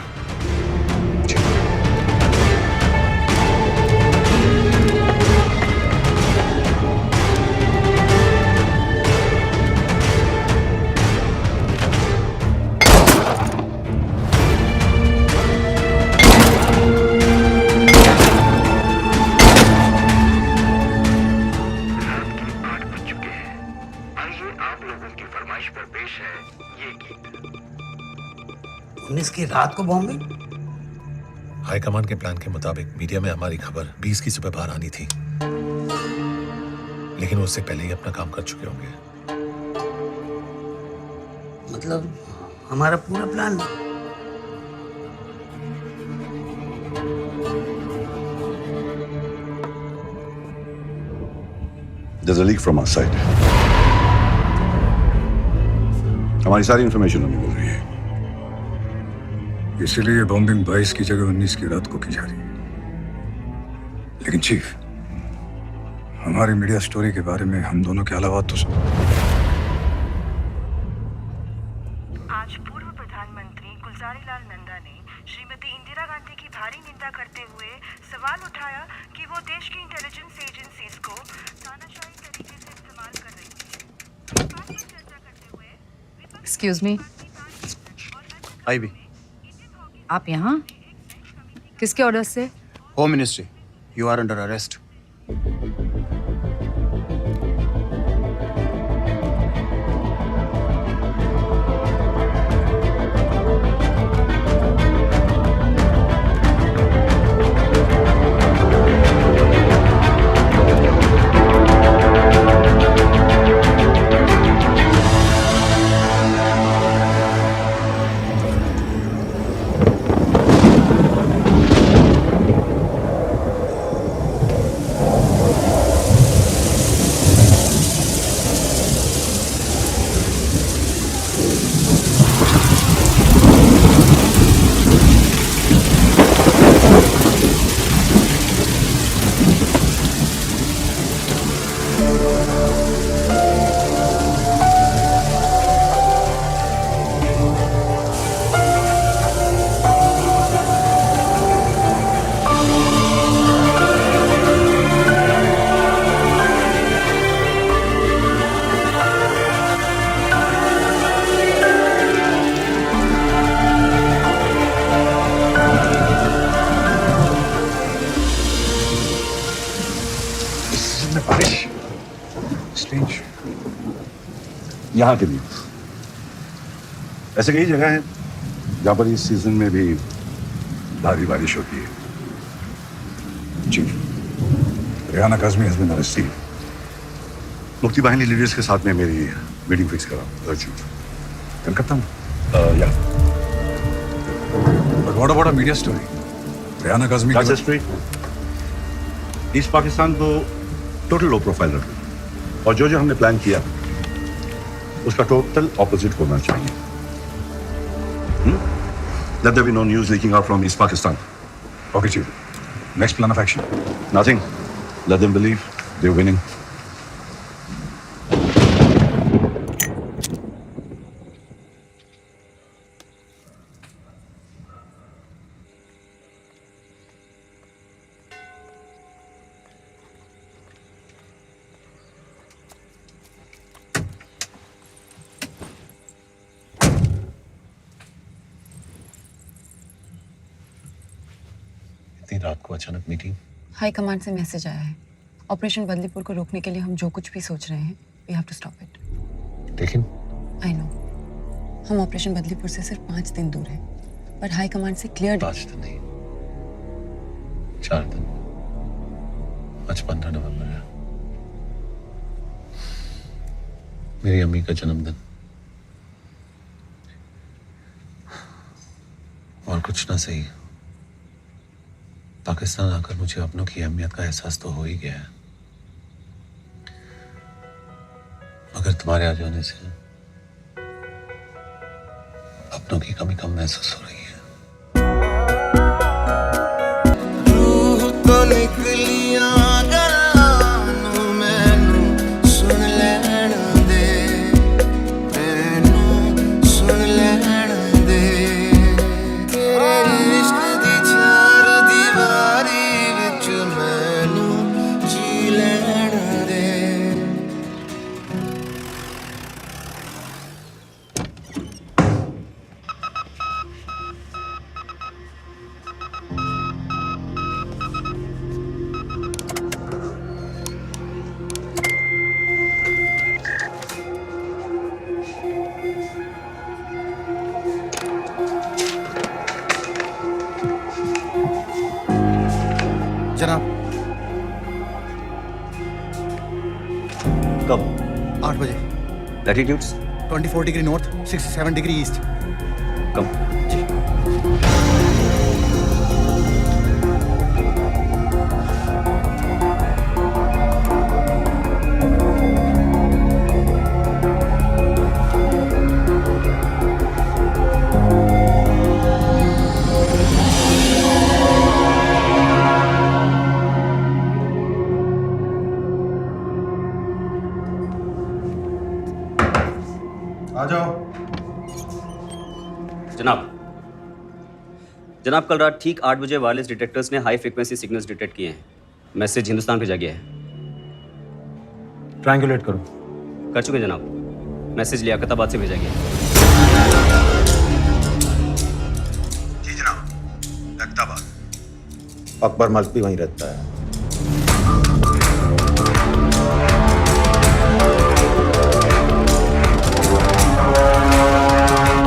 की रात को बॉम्बे। हाईकमान के प्लान के मुताबिक मीडिया में हमारी खबर 20 की सुबह बाहर आनी थी, लेकिन वो उससे पहले ही अपना काम कर चुके होंगे। मतलब हमारा पूरा plan. There's a leak from our side. हमारी सारी इंफॉर्मेशन हमें मिल रही है, इसीलिए बॉम्बिंग 22 की जगह 19 की रात को की जा रही है। लेकिन चीफ, हमारी मीडिया स्टोरी के बारे में हम दोनों के अलावा तो आज पूर्व प्रधानमंत्री गुलजारी लाल नंदा ने श्रीमती इंदिरा गांधी की भारी निंदा करते हुए सवाल उठाया कि वो देश की इंटेलिजेंस एजेंसीज को तानाशाही तरीके से इस्तेमाल कर रही थी। Excuse me. आई भी। आप यहाँ किसके ऑर्डर से? Home ministry. You are under arrest. यहाँ के लिए ऐसे कई जगह हैं जहाँ पर इस सीजन में भी भारी बारिश होती है। जी, Rehana Kazmi has been arrested। मुक्ति बाहिनी लीडर्स के साथ में मेरी मीटिंग फिक्स करा। कलकत्ता में? या। But what about a media story? Rehana Kazmi That's straight। East Pakistan को टोटल लो प्रोफाइल रखना और जो हमने प्लान किया उसका टोटल ऑपोजिट होना चाहिए। Let there be no news leaking out from East Pakistan. Okay, Chief. Next plan of action? Nothing. Let them believe they're winning. इतनी रात को अचानक मीटिंग? हाई कमांड से मैसेज आया है। ऑपरेशन बदलीपुर को रोकने के लिए हम जो कुछ भी सोच रहे हैं, we have to stop it. लेकिन आई नो, हम ऑपरेशन बदलीपुर से सिर्फ 5 दिन दूर हैं, पर हाई कमांड से क्लियर 5 दिन नहीं, 4 दिन। आज 15 नवंबर है, मेरी अम्मी का जन्मदिन। और कुछ ना सही, पाकिस्तान आकर मुझे अपनों की अहमियत का एहसास तो हो ही गया है, मगर तुम्हारे आ जाने से अपनों की कमी कम महसूस हो रही है। रूह तो निकलियां गलां मैनू सुन लैण दे, मैनू सुन लैण दे, तेरे इश्क दी चार दीवारी विच मैनू जी लैण दे। जनाब, कब? 8 बजे। Latitudes? 24 degree north, 67 degree east. Come. आ जाओ। जनाब, कल रात ठीक 8 बजे वायरलेस डिटेक्टर्स ने हाई फ्रीक्वेंसी सिग्नल्स डिटेक्ट किए हैं। मैसेज हिंदुस्तान भेजा गया है। ट्रायंगुलेट करो। कर चुके जनाब। मैसेज लियाकताबाद से भेजा गया है। जी जनाब, लखताबाद। अकबर मल्क भी वहीं रहता है।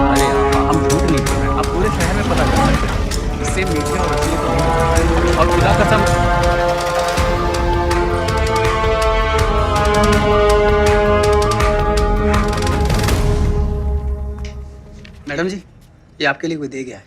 अरे हम झूठ नहीं बोल रहे, आप पूरे शहर में पता कर सकते हैं। इससे मीडिया और असली तो नहीं। और खुदा कसम, मैडम जी, ये आपके लिए कोई दे गया है।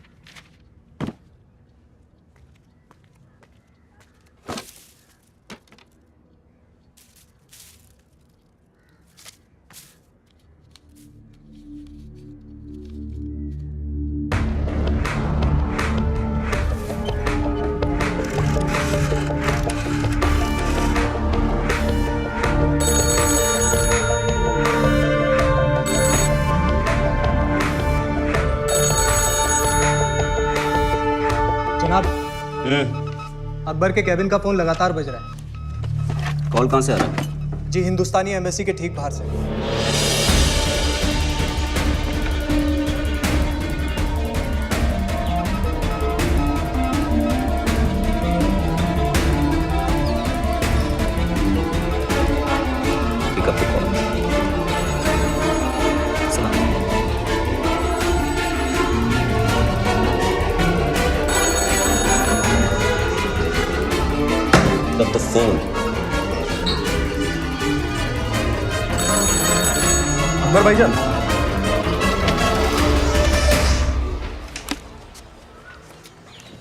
अकबर के कैबिन का फोन लगातार बज रहा है। कॉल कहाँ से आ रहा है? जी, हिंदुस्तानी एम्बेसी के ठीक बाहर से। Pick up the call. Pick up the phone. Akbar भाईजान,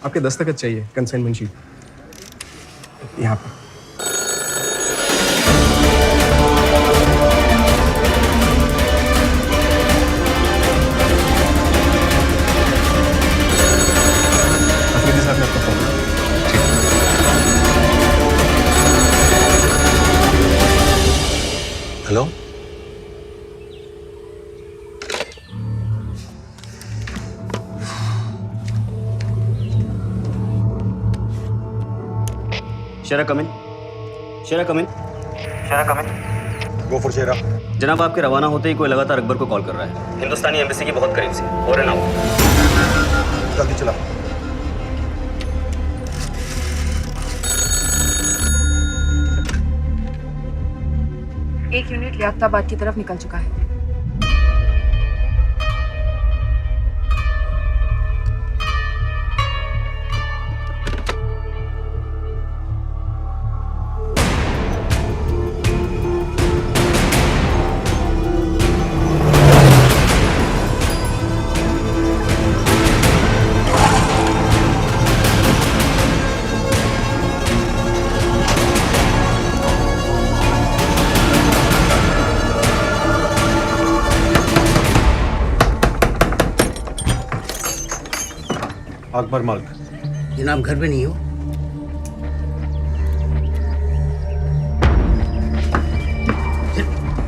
आपके दस्तखत चाहिए, कंसाइनमेंट शीट यहाँ पर। अफरीदी साहब ने आपका phone. Hello, Shera come in. Shera come in. Shera come in. Go for Shera. जनाब, आपके रवाना होते ही कोई लगातार अकबर को कॉल कर रहा है। हिंदुस्तानी एम्बेसी की बहुत करीब से। Over and out. जल्दी चला। यात्ताबाद की तरफ निकल चुका है। अकबर मालिक। जनाब घर पे नहीं हो?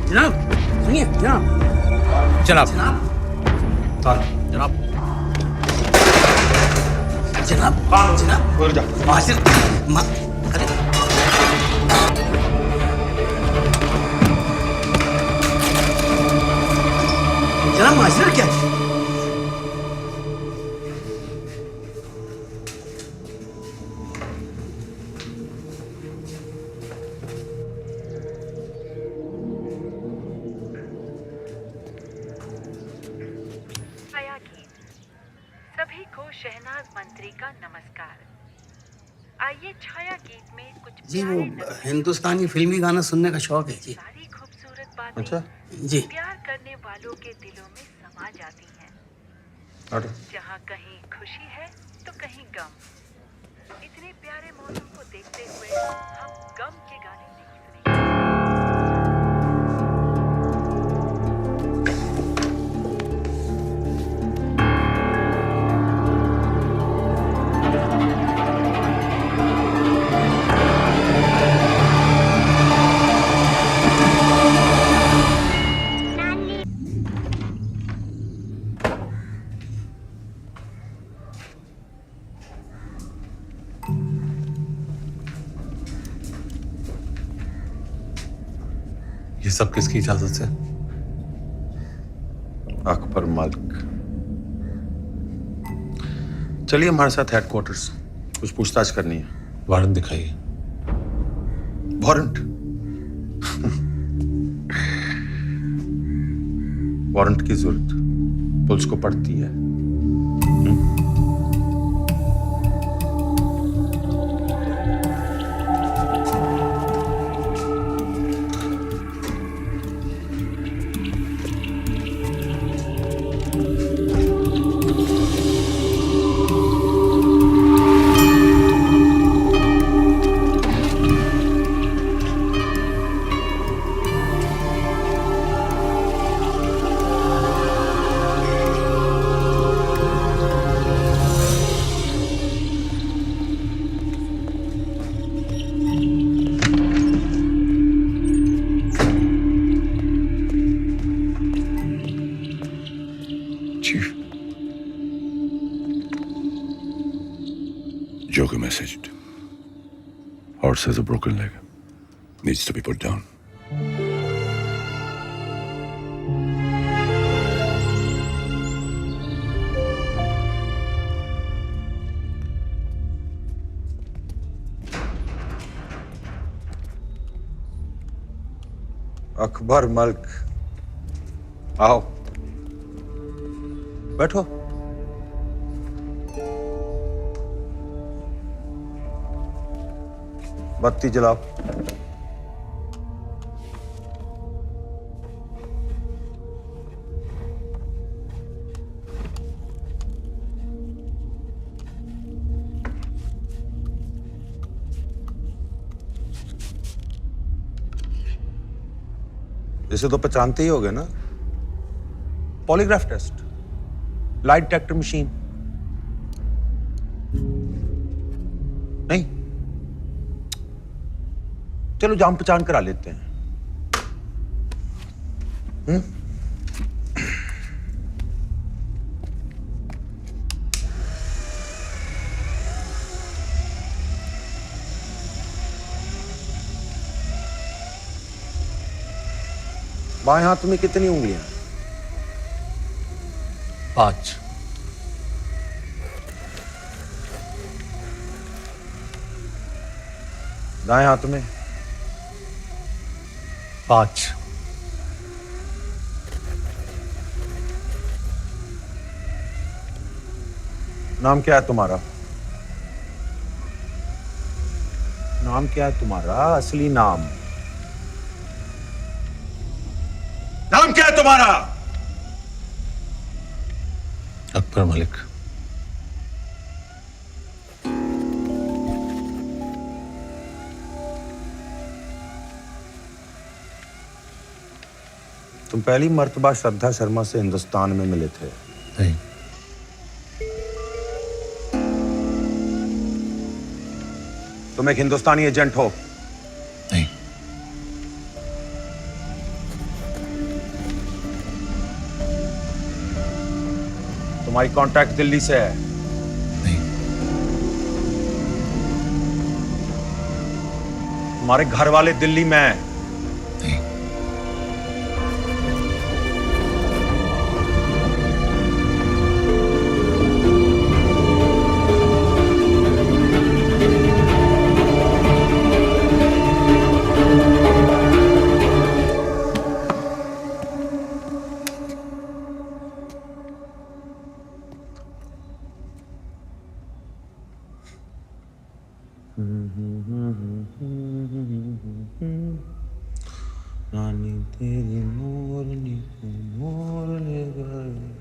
जनाब सुनिए जनाब। जनाब जनाब जनाब जनाब जनाब उधर जा। मासिर अरे जनाब मासिर क्या है? सभी को शहनाज मंत्री का नमस्कार। आइए छाया गीत में कुछ जी वो हिंदुस्तानी फिल्मी गाना सुनने का शौक है जी। सारी खूबसूरत बातें अच्छा जी। प्यार करने वालों के दिलों में समा जाती हैं। हटो। जहाँ कहीं खुशी है तो कहीं गम। इतने प्यारे मौसम को देखते हुए हम गम के गाने नहीं सुनेंगे। ये सब किसकी इजाजत से? अकबर मालिक। चलिए हमारे साथ हेडक्वार्टर्स, कुछ पूछताछ करनी है। वारंट दिखाइए। वारंट? वारंट की जरूरत पुलिस को पड़ती है। Joker messaged. Horse has a broken leg. Needs to be put down. Akbar Malik, आओ बैठो। बत्ती जलाओ। इसे तो पहचानते ही होगे ना? Polygraph test, light detector machine. नहीं, चलो जान पहचान करा लेते हैं। बाएं हाथ में कितनी उंगलियां? 5। दाएं हाथ में? 5। नाम क्या है तुम्हारा? नाम क्या है तुम्हारा? असली नाम नाम क्या है तुम्हारा? अकबर मलिक। तुम पहली मर्तबा श्रद्धा शर्मा से हिंदुस्तान में मिले थे? नहीं। तुम एक हिंदुस्तानी एजेंट हो? नहीं। तुम्हारी कॉन्ट्रैक्ट दिल्ली से है? नहीं। तुम्हारे घर वाले दिल्ली में हैं? रानी तेरी मोरनी को मोर ले गए।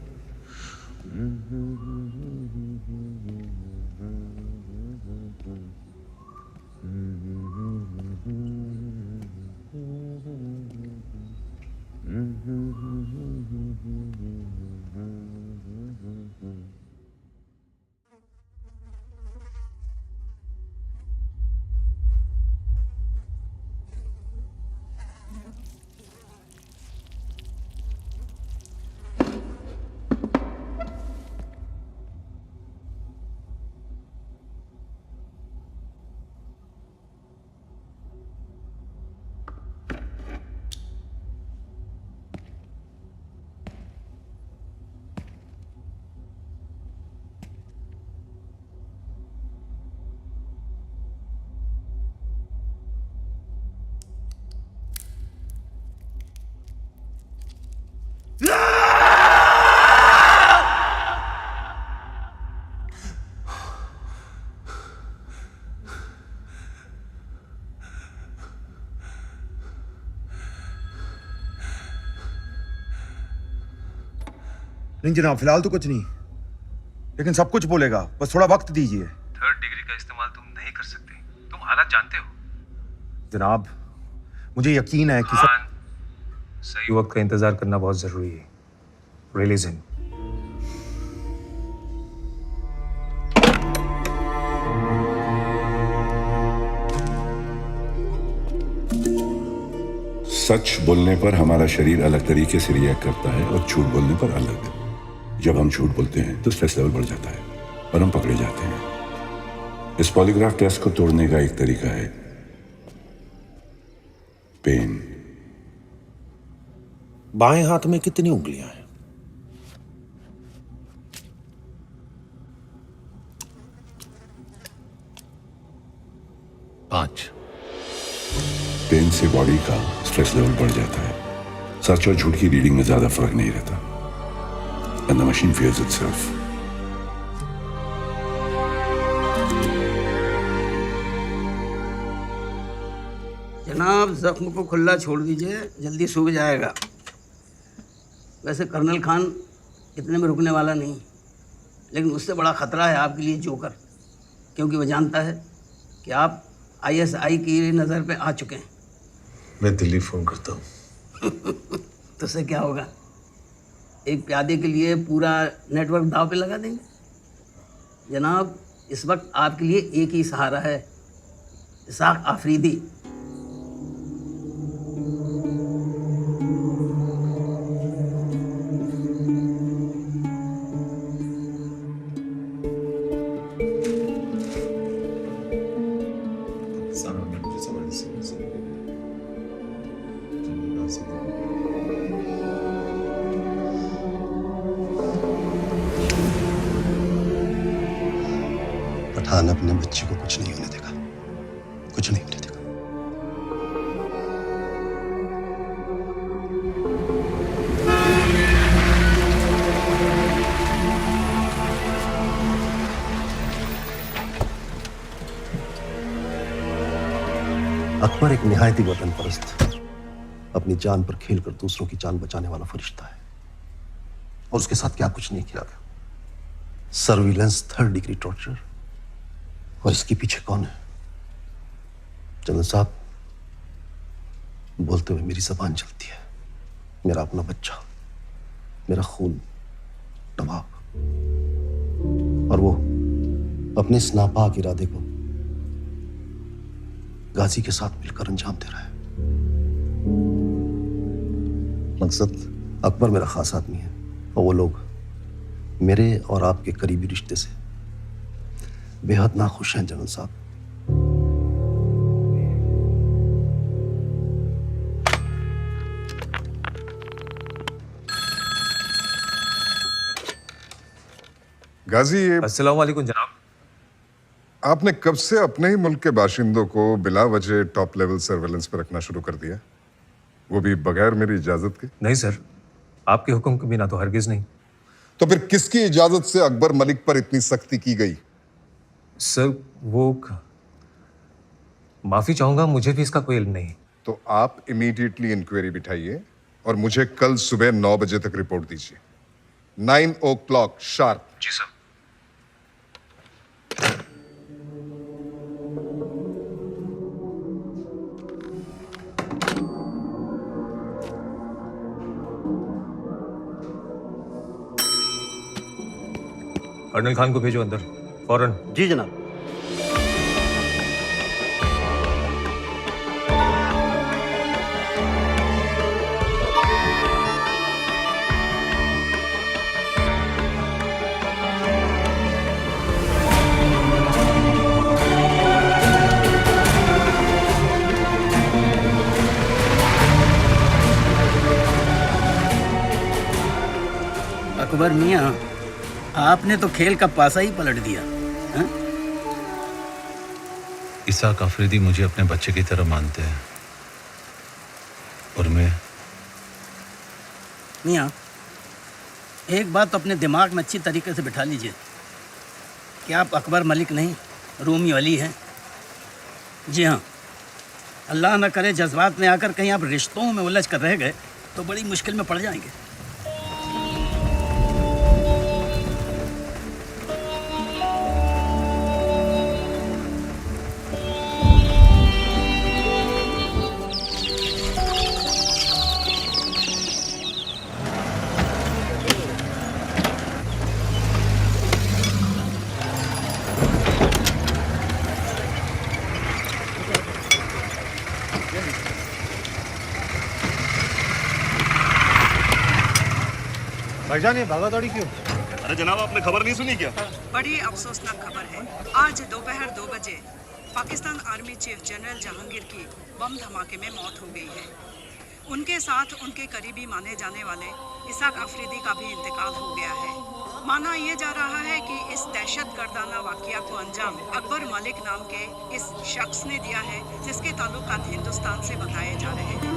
नहीं जनाब, फिलहाल तो कुछ नहीं, लेकिन सब कुछ बोलेगा, बस थोड़ा वक्त दीजिए। 3rd डिग्री का इस्तेमाल तुम नहीं कर सकते, तुम हालात जानते हो। जनाब, मुझे यकीन है कि सही वक्त का इंतजार करना बहुत जरूरी है। Release him. सच बोलने पर हमारा शरीर अलग तरीके से रिएक्ट करता है और झूठ बोलने पर अलग। जब हम झूठ बोलते हैं तो स्ट्रेस लेवल बढ़ जाता है और हम पकड़े जाते हैं। इस पॉलीग्राफ टेस्ट को तोड़ने का एक तरीका है पेन। बाएं हाथ में कितनी उंगलियां हैं? 5। पेन से बॉडी का स्ट्रेस लेवल बढ़ जाता है। सच और झूठ की रीडिंग में ज्यादा फर्क नहीं रहता। And the machine fears itself. जनाब, जख्म को खुला छोड़ दीजिए, जल्दी सूख जाएगा। वैसे कर्नल खान इतने में रुकने वाला नहीं, लेकिन उससे बड़ा खतरा है आपके लिए जोकर, क्योंकि वह जानता है कि आप ISI की नज़र पे आ चुके हैं। मैं दिल्ली फोन करता हूँ। तो उससे क्या होगा? एक प्यादे के लिए पूरा नेटवर्क दाव पे लगा देंगे। जनाब, इस वक्त आपके लिए एक ही सहारा है, इसाक आफरीदी। पठान अपने बच्चे को कुछ नहीं होने देगा, कुछ नहीं होने देगा। अकबर एक निहायती वतन परस्त, अपनी जान पर खेलकर दूसरों की जान बचाने वाला फरिश्ता है। और उसके साथ क्या कुछ नहीं किया गया। Surveillance, 3rd degree torture. और इसके पीछे कौन है? जनरल साहब, बोलते हुए मेरी जबान चलती है। मेरा अपना बच्चा, मेरा खून, नवाब, और वो अपने इस नापाक इरादे को गाजी के साथ मिलकर अंजाम दे रहा है। मकसद, अकबर मेरा खास आदमी है और वो लोग मेरे और आपके करीबी रिश्ते से बेहद नाखुश हैं जनरल साहब। गाजी, ये अस्सलाम वालेकुम जनाब। आपने कब से अपने ही मुल्क के बाशिंदों को बिला वजह टॉप लेवल सर्वेलेंस पर रखना शुरू कर दिया, वो भी बगैर मेरी इजाजत के? नहीं सर, आपके हुक्म के बिना तो हरगिज नहीं। तो फिर किसकी इजाजत से अकबर मलिक पर इतनी सख्ती की गई? सर वो माफी चाहूंगा, मुझे भी इसका कोई इल्म नहीं। तो आप इमीडिएटली इंक्वायरी बिठाइए और मुझे कल सुबह 9 बजे तक रिपोर्ट दीजिए। 9 o'clock शार्प। जी सर। कर्नल खान को भेजो अंदर फौरन। जी जनाब। अकबर मियाँ, आपने तो खेल का पासा ही पलट दिया। इसाक अफरीदी मुझे अपने बच्चे की तरह मानते हैं और मैं। मियाँ, एक बात तो अपने दिमाग में अच्छी तरीके से बिठा लीजिए कि आप अकबर मलिक नहीं, रूमी अली हैं। जी हाँ, अल्लाह न करे जज्बात में आकर कहीं आप रिश्तों में उलझ कर रह गए तो बड़ी मुश्किल में पड़ जाएंगे। भाईजान, ये भागा दौड़ी क्यों? अरे जनाब, आपने खबर नहीं सुनी क्या? बड़ी अफसोसनाक खबर है। आज दोपहर 2 बजे Pakistan army chief general Jahangir की बम धमाके में मौत हो गई है। उनके साथ उनके करीबी माने जाने वाले इसाक अफरीदी का भी इंतकाल हो गया है। माना यह जा रहा है कि इस दहशत गर्दाना वाकया को अंजाम अकबर मलिक नाम के इस शख्स ने दिया है, जिसके ताल्लुकात हिंदुस्तान से बताए जा रहे हैं।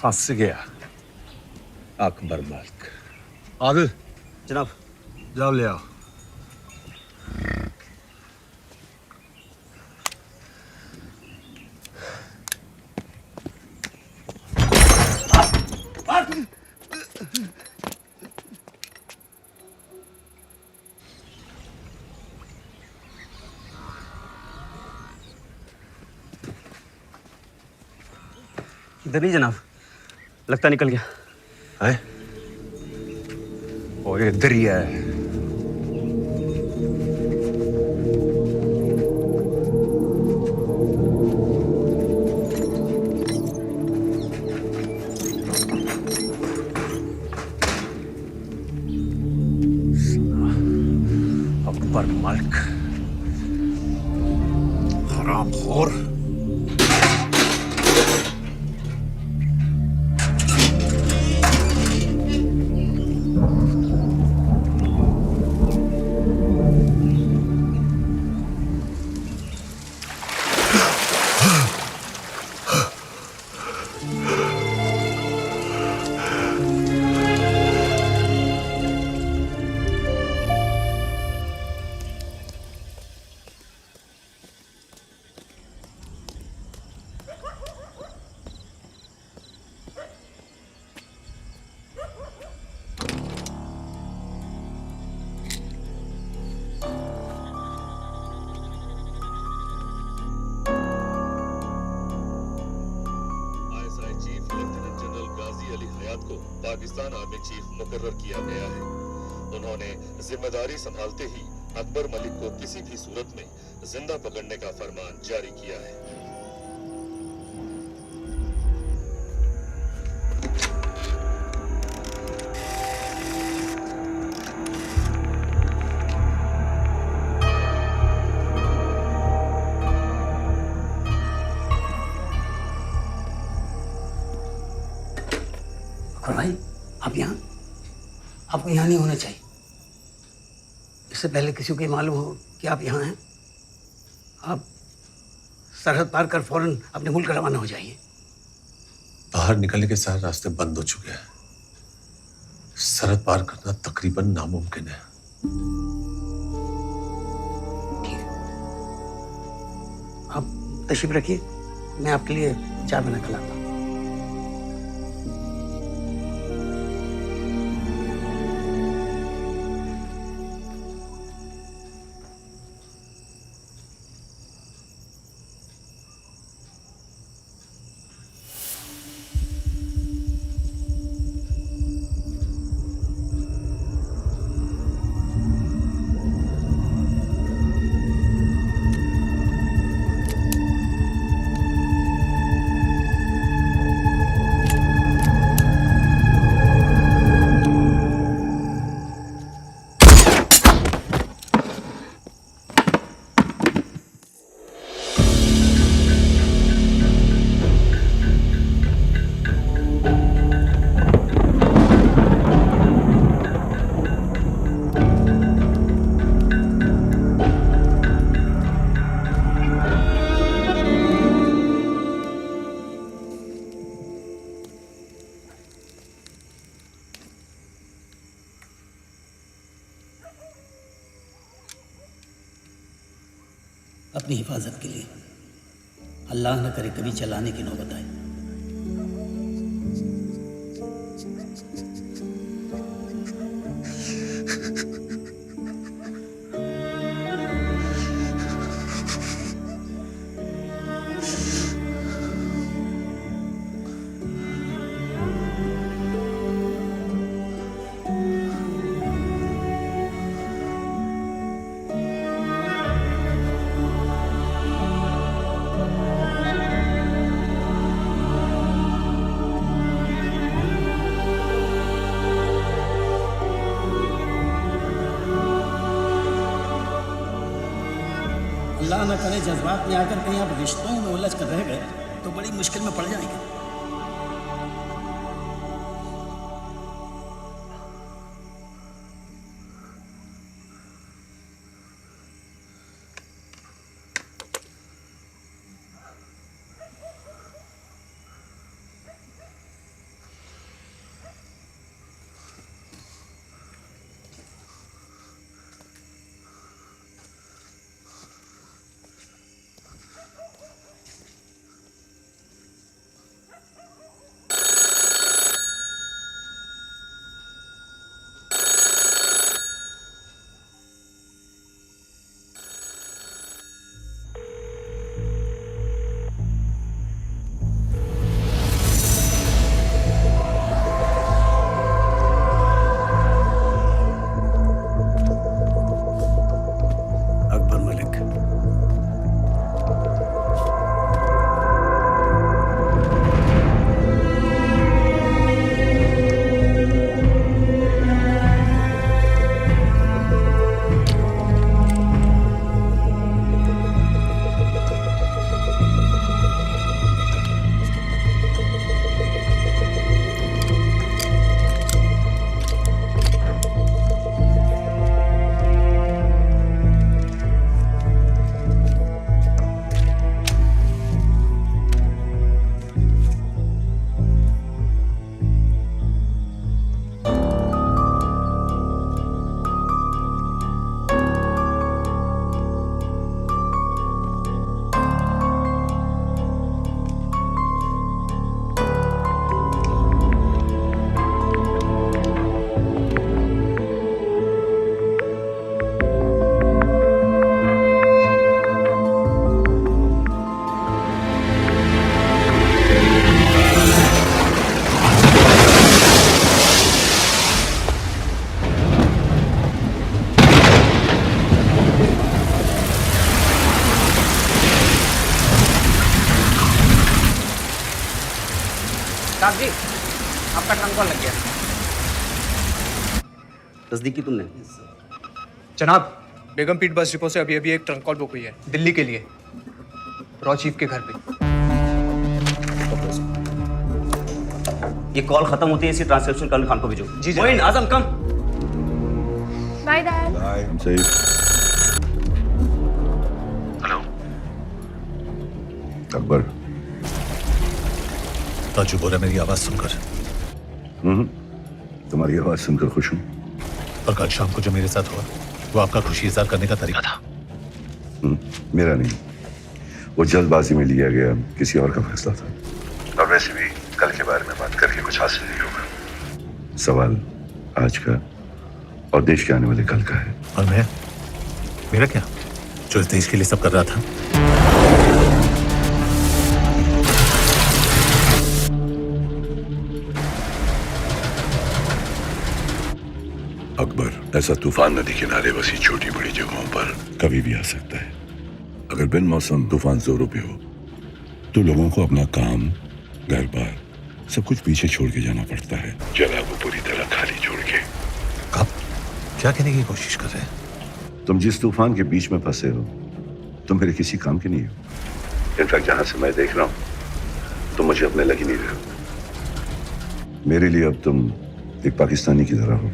फंस गया अकबर मलिक। आदिल जनाब। जाओ ले आओ। इधर नहीं जनाब, लगता निकल गया है। और इधर ही है। अकबर मलिक हरामखोर। पाकिस्तान आर्मी चीफ मुकर्रर किया गया है। उन्होंने जिम्मेदारी संभालते ही अकबर मलिक को किसी भी सूरत में जिंदा पकड़ने का फरमान जारी किया है। और भाई आप यहाँ, आपको यहाँ नहीं होना चाहिए। इससे पहले किसी को ये मालूम हो कि आप यहाँ हैं, आप सरहद पार कर फौरन अपने मुल्क रवाना हो जाइए। बाहर निकलने के सारे रास्ते बंद हो चुके हैं। सरहद पार करना तकरीबन नामुमकिन है। आप तशरीफ रखिए, मैं आपके लिए चाय बना कर लाता हूँ। अपनी हिफाजत के लिए अल्लाह न करे कभी चलाने की नौबत आए। अल्लाह न करे जज्बात में आकर कहीं आप रिश्तों में उलझ कर रह गए तो बड़ी मुश्किल में पड़ जाएंगे। साहब जी, आपका ट्रंक कॉल लग गया। तस्दीक की तुमने? जनाब, बेगम पीट बस डिपो से अभी अभी एक ट्रंक कॉल बुक हुई है दिल्ली के लिए, रॉ चीफ के घर पे। ये कॉल खत्म होती है, इसी ट्रांसक्रिप्शन कर्नल खान को भेजो। जी Moin, Azam come. Bye dad. Hello Akbar. ताजु बोला मेरी आवाज सुनकर। तुम्हारी आवाज सुनकर खुश हूँ। और कल शाम को जो मेरे साथ हुआ वो आपका खुशी इजहार करने का तरीका था। मेरा नहीं, वो जल्दबाजी में लिया गया किसी और का फैसला था। और वैसे भी कल के बारे में बात करके कुछ हासिल नहीं होगा। सवाल आज का और देश के आने वाले कल का है। और मैं, मेरा क्या, जो इस देश के लिए सब कर रहा था। अकबर, ऐसा तूफान नदी किनारे बसी छोटी बड़ी जगहों पर कभी भी आ सकता है। अगर बिन मौसम तूफान जोरों पे हो तो लोगों को अपना काम, घर बार सब कुछ पीछे छोड़ के जाना पड़ता है, जगह को पूरी तरह खाली छोड़ के। आप क्या कहने की कोशिश कर रहे हैं? तुम जिस तूफान के बीच में फंसे हो तुम मेरे किसी काम के नहीं हो। इनफैक्ट जहां से मैं देख रहा हूं तुम मुझे अपने लग ही नहीं रहे हो। मेरे लिए अब तुम एक पाकिस्तानी की तरह हो,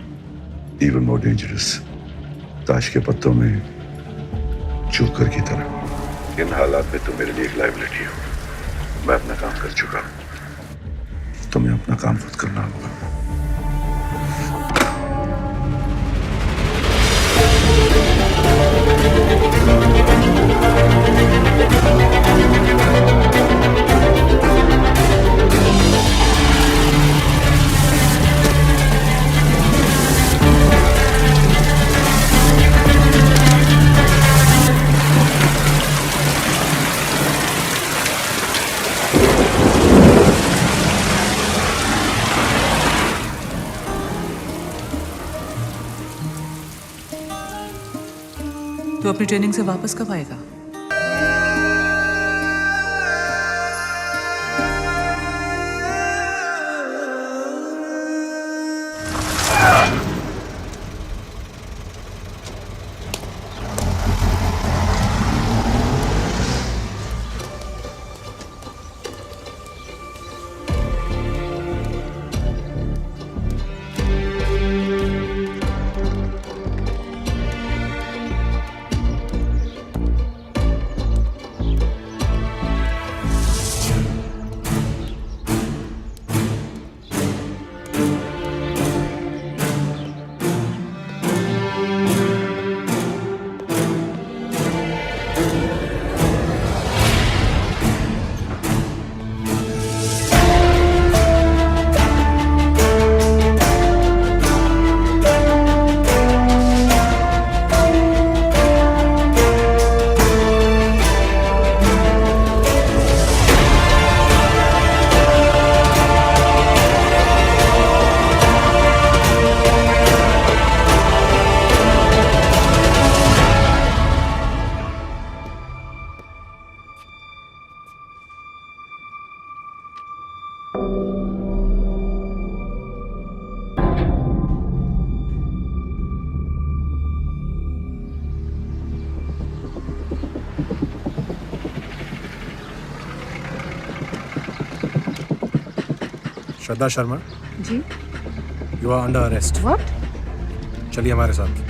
इवन मोर डेंजरस, ताश के पत्तों में जोकर की तरह। इन हालात में तुम मेरे लिए एक लायबिलिटी हो। मैं अपना काम कर चुका हूं, तुम्हें अपना काम खुद करना होगा। तो अपनी ट्रेनिंग से वापस कब आएगा? Shraddha Sharma, ji. You are under arrest. What? चलिए हमारे साथ।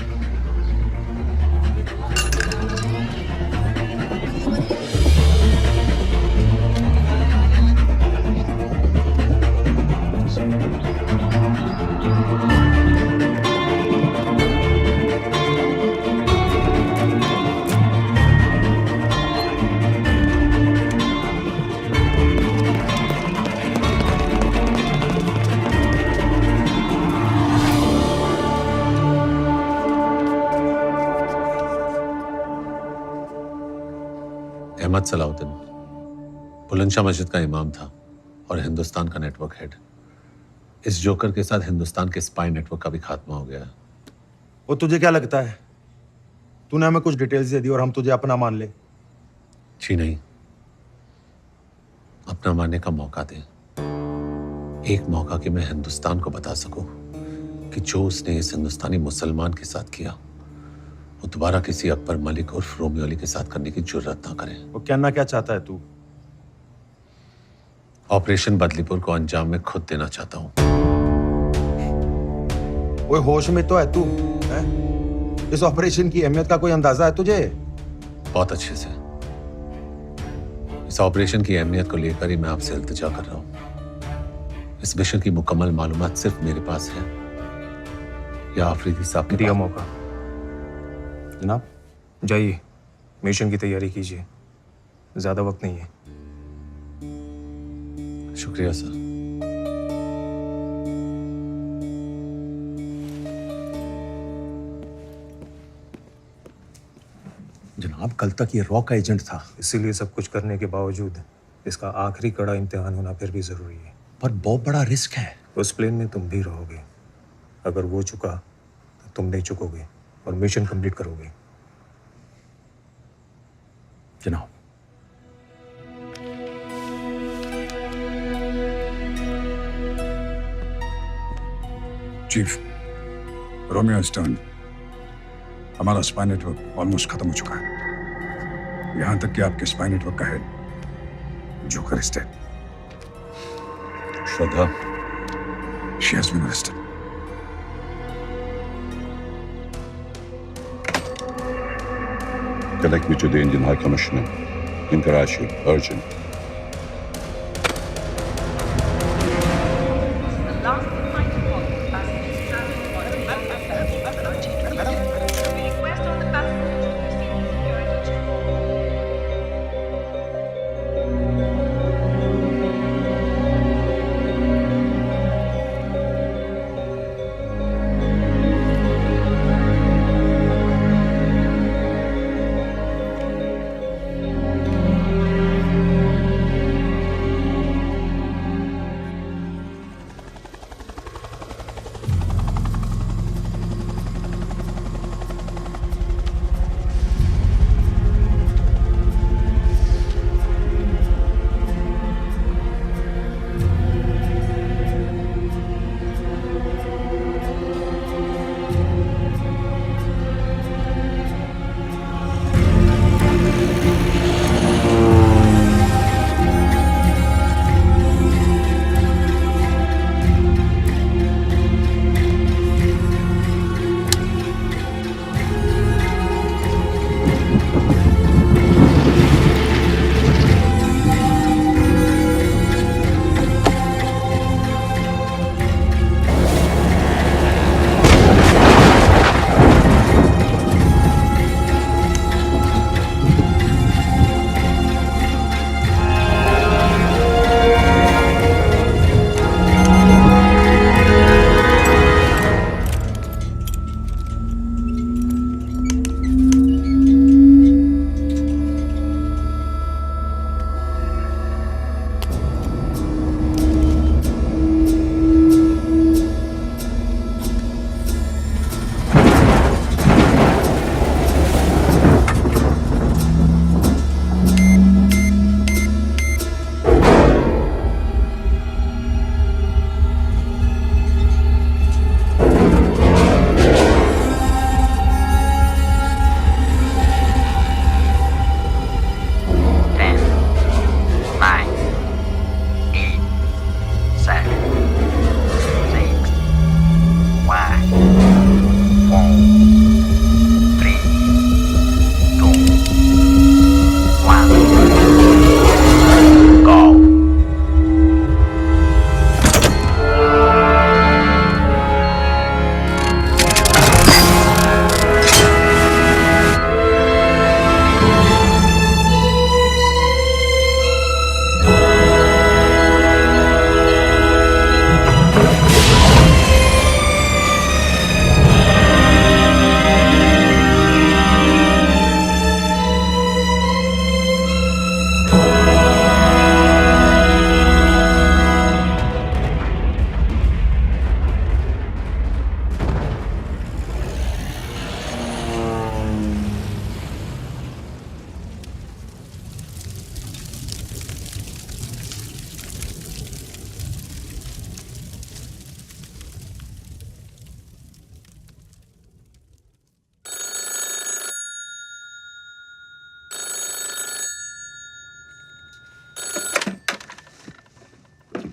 अहमद सलाउद्दीन बुलंदशाह मस्जिद का इमाम था और हिंदुस्तान का नेटवर्क हेड। इस जोकर के साथ हिंदुस्तान के स्पाई नेटवर्क का भी खात्मा हो गया। वो तुझे क्या लगता है तूने हमें कुछ डिटेल्स दे दी और हम तुझे अपना मान ले? जी नहीं, अपना मानने का मौका दे। एक मौका कि मैं हिंदुस्तान को बता सकूं कि जो उसने इस हिंदुस्तानी मुसलमान के साथ किया वो दोबारा किसी अकबर मलिक और रोमियो अली के साथ करने की जुर्रत ना करे। वो कहना क्या चाहता है तू? ऑपरेशन बदलीपुर को अंजाम में खुद देना चाहता हूं। वो होश में तो है तू? है? इस ऑपरेशन की अहमियत का कोई अंदाजा है तुझे? बहुत अच्छे से। इस ऑपरेशन की अहमियत को लेकर ही मैं आपसे इल्तिजा कर रहा हूं। इस मिशन की मुकम्मल मालूमात सिर्फ मेरे पास है या आफरीदी साहब ने दिया मौका। जनाब जाइए, मिशन की तैयारी कीजिए, ज्यादा वक्त नहीं है। शुक्रिया सर। जनाब कल तक ये रॉ का एजेंट था। इसीलिए सब कुछ करने के बावजूद इसका आखिरी कड़ा इम्तिहान होना फिर भी जरूरी है। पर बहुत बड़ा रिस्क है। उस प्लेन में तुम भी रहोगे। अगर वो चुका तो तुम नहीं चुकोगे और मिशन कंप्लीट करोगे। जनाब चीफ, रोमियो स्टर्न, हमारा स्पाई नेटवर्क ऑलमोस्ट खत्म हो चुका है। यहां तक कि आपके स्पाई नेटवर्क का head Joker is dead. Shraddha, she has been arrested. connect me to the Indian High Commissioner in Karachi, urgent.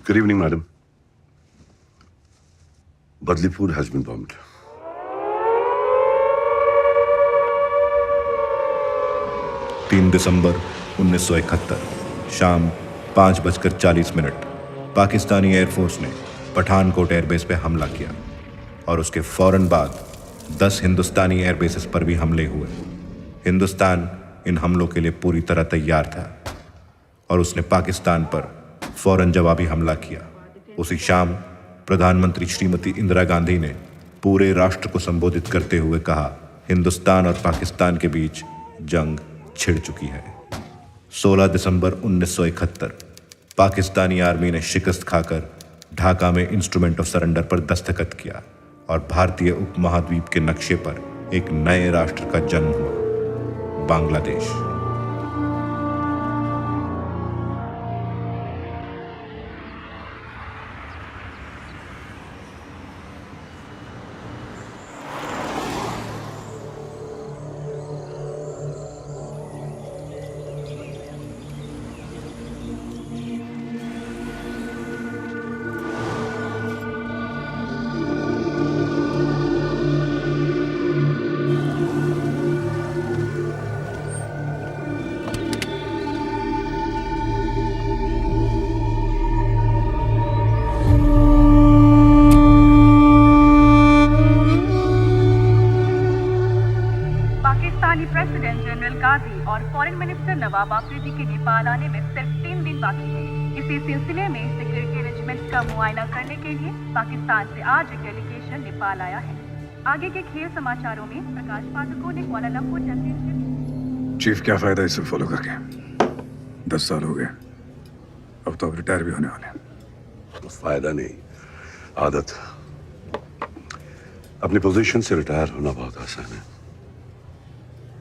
Good evening, madam. Badlipur has been bombed. दिसंबर 1971 शाम 5:40 पाकिस्तानी एयरफोर्स ने पठानकोट एयरबेस पे हमला किया और उसके फौरन बाद 10 हिंदुस्तानी एयरबेसेस पर भी हमले हुए। हिंदुस्तान इन हमलों के लिए पूरी तरह तैयार था और उसने पाकिस्तान पर फौरन जवाबी हमला किया। उसी शाम प्रधानमंत्री श्रीमती इंदिरा गांधी ने पूरे राष्ट्र को संबोधित करते हुए कहा, हिंदुस्तान और पाकिस्तान के बीच जंग छिड़ चुकी है। 16 दिसंबर 1971 पाकिस्तानी आर्मी ने शिकस्त खाकर ढाका में इंस्ट्रूमेंट ऑफ सरेंडर पर दस्तखत किया और भारतीय उपमहाद्वीप के नक्शे पर एक नए राष्ट्र का जन्म हुआ, बांग्लादेश। पाकिस्तानी प्रेसिडेंट जनरल गाजी और फॉरेन मिनिस्टर नवाब आफरीदी के नेपाल आने में सिर्फ 3 दिन बाकी है। इसी सिलसिले में सिक्योरिटी अरेंजमेंट्स का मुआयना करने के लिए पाकिस्तान से आज एक डेलीगेशन नेपाल आया है। आगे के खेल समाचारों में प्रकाश पाठकों ने कुआलालंपुर चैंपियनशिप। चीफ, क्या फायदा इसे फॉलो करके? 10 साल हो गए, अब तो रिटायर भी होने वाले हैं। फायदा नहीं, आदत। अपनी पोजीशन से रिटायर होना बहुत आसान है,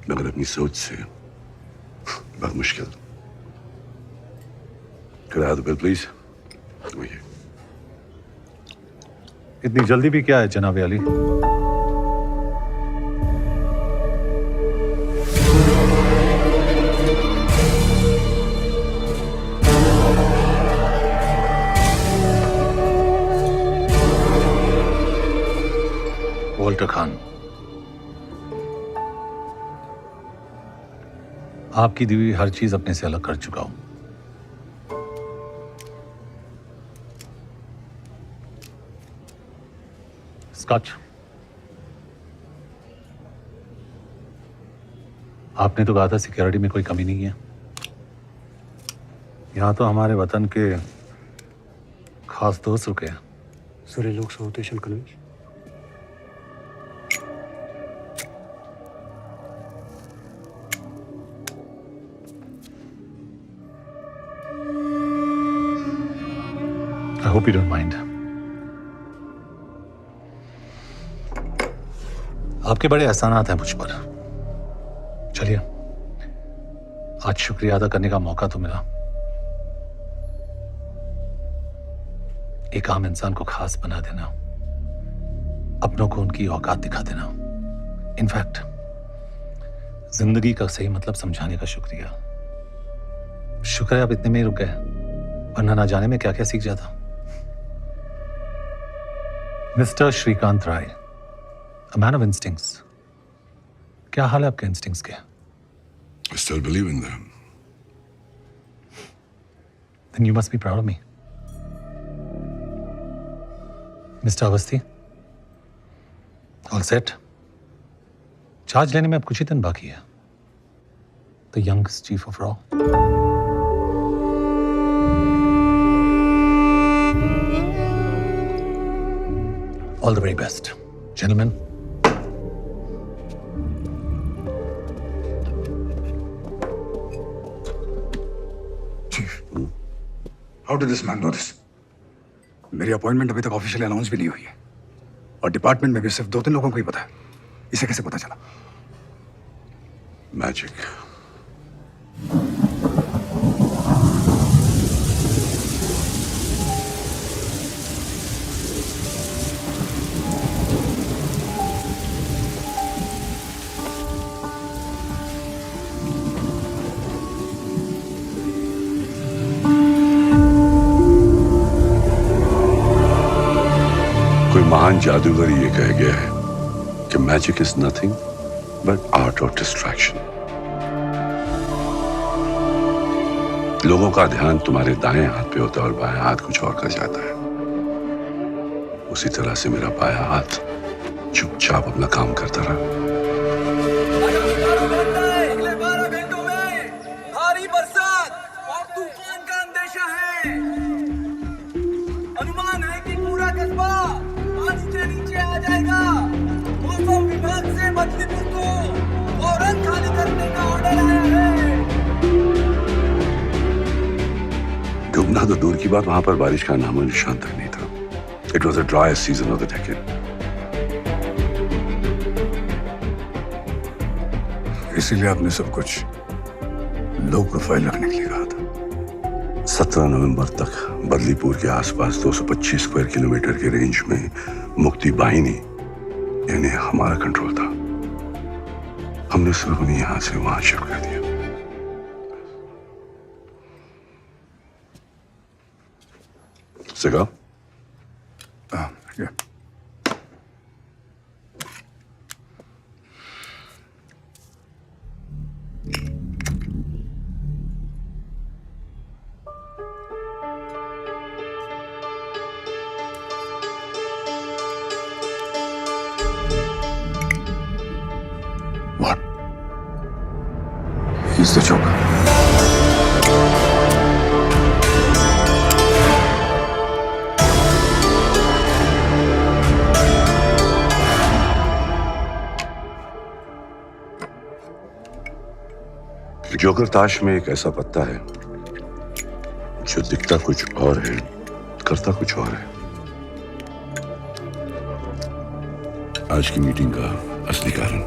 मगर अपनी सोच से बहुत मुश्किल। Could I have the bill, please? वही। इतनी जल्दी भी क्या है जनाब अली? वॉल्टर खान, आपकी दी हुई हर चीज अपने से अलग कर चुका हूं। स्कॉच, आपने तो कहा था सिक्योरिटी में कोई कमी नहीं है। यहां तो हमारे वतन के खास दोस्त रुके हैं। सर, लोग south Asian convention. I hope you don't mind. आपके बड़े एहसानात हैं मुझ पर। चलिए, आज शुक्रिया अदा करने का मौका तो मिला। एक आम इंसान को खास बना देना, अपनों को उनकी औकात दिखा देना, इनफैक्ट जिंदगी का सही मतलब समझाने का शुक्रिया। शुक्र है आप इतने में ही रुक गए, वरना ना जाने में क्या क्या सीख जाता। Mister Shrikant Rai, a man of instincts. क्या हाल है आपके इंस्टिंक्ट्स के? I still believe in them. Then you must be proud of me. Mister Awasthi, all set? Charge लेने में अब कुछ ही दिन बाकी है। The youngest chief of Raw. All the very best, gentlemen. Chief, how did this man know this? मेरी appointment अभी तक ऑफिशियल अनाउंस भी नहीं हुई है और डिपार्टमेंट में भी सिर्फ 2-3 लोगों को ही पता है। इसे कैसे पता चला? मैजिक। कोई महान जादूगर ये कह गया है कि magic is nothing but art of distraction. लोगों का ध्यान तुम्हारे दाएं हाथ पे होता है और बाएं हाथ कुछ और कर जाता है। उसी तरह से मेरा बायां हाथ चुपचाप अपना काम करता रहा। अगले 12 घंटों में भारी बरसात और तूफान का अंदेशा है। अनुमान है कि पूरा कस्बा पानी के नीचे आ जाएगा। मौसम विभाग से बदलीपुर को फौरन खाली करने का ऑर्डर आया है। डूबना तो दूर की बात, वहां पर बारिश का नामो निशान तक नहीं था। It was the driest season of the decade. इसीलिए आपने सब कुछ लो प्रोफाइल रखने के लिए कहा था। 17 नवंबर तक बदलीपुर के आसपास 225 स्क्वायर किलोमीटर के रेंज में मुक्ति बाहिनी यानी हमारा कंट्रोल था। हमने सिर्फ उन्हें यहां से वहां शिफ्ट कर दिया। सिगा? What? He's the Joker. Joker ताश में एक ऐसा पत्ता है जो दिखता कुछ और है, करता कुछ और है। आज की मीटिंग का असली कारण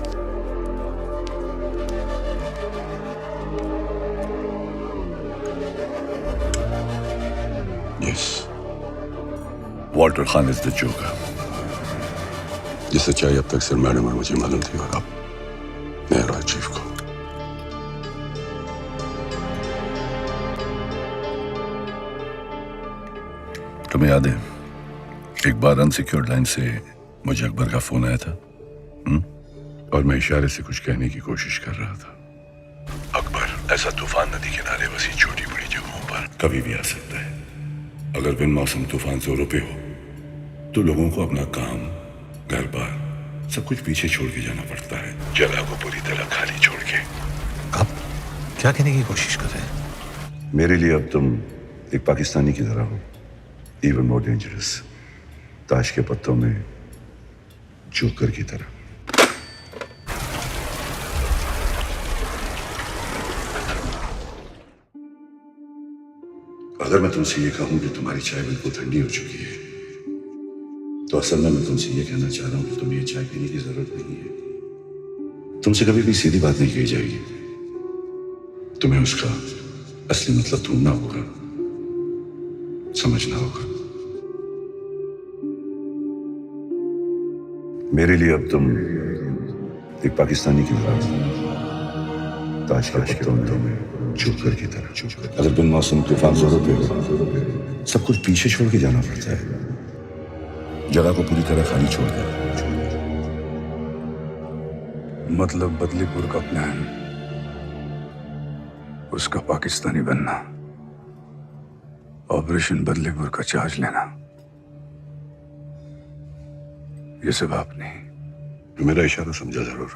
yes, Walter Khan is the joker. ये सच्चाई अब तक सिर्फ मैडम और मुझे मालूम थी और अब मैं रॉयल चीफ को। तुम्हें याद है एक बार अनसिक्योर्ड लाइन से मुझे अकबर का फोन आया था और मैं इशारे से कुछ कहने की कोशिश कर रहा था। अकबर ऐसा तूफान नदी किनारे बसी छोटी बड़ी जगहों पर कभी भी आ सकता है। अगर बिन मौसम तूफान जोरों पे हो तो लोगों को अपना काम, घर बार सब कुछ पीछे छोड़ के जाना पड़ता है, जगह को पूरी तरह खाली छोड़ के। आप क्या कहने की कोशिश कर रहे हैं? मेरे लिए अब तुम एक पाकिस्तानी की तरह हो, even more dangerous, ताश के पत्तों में जोकर की तरह। अगर मैं तुमसे ये कहूं कि तुम्हारी चाय बिल्कुल ठंडी हो चुकी है तो असल में मैं तुमसे ये कहना चाह रहा हूं कि तुम्हें ये चाय पीने की जरूरत नहीं है। तुमसे कभी भी सीधी बात नहीं कही जाएगी, तुम्हें उसका असली मतलब ढूंढना होगा, समझना होगा। मेरे लिए अब तुम एक पाकिस्तानी की तरह, ताश के पत्तों में जोकर की तरह। अगर बिन मौसम तूफान जोरों पे हो सब कुछ पीछे छोड़ के जाना पड़ता है, जगह को पूरी तरह खाली छोड़ कर। मतलब बदलीपुर का प्लान, उसका पाकिस्तानी बनना, ऑपरेशन बदलीपुर का चार्ज लेना, ये सब आपने। मेरा इशारा समझा जरूर,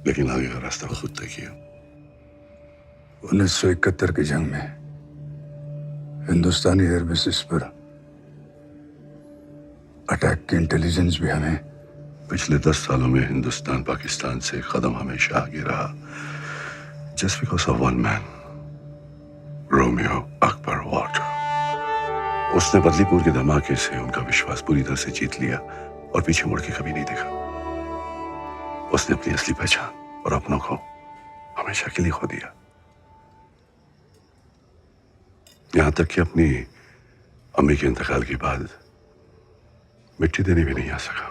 लेकिन आगे का रास्ता खुद तय किया। 1971 की जंग में हिंदुस्तानी एयर बेसिस पर अटैक की इंटेलिजेंस भी हमें। पिछले 10 सालों में हिंदुस्तान पाकिस्तान से कदम हमेशा आगे रहा, just because of one man, Romeo Akbar Walter. उसने बदलीपुर के धमाके से उनका विश्वास पूरी तरह से जीत लिया और पीछे मुड़ के कभी नहीं देखा। उसने अपनी असली पहचान और अपनों को हमेशा के लिए खो दिया, यहां तक कि अपनी अम्मी के इंतकाल के बाद मिट्टी देने भी नहीं आ सका।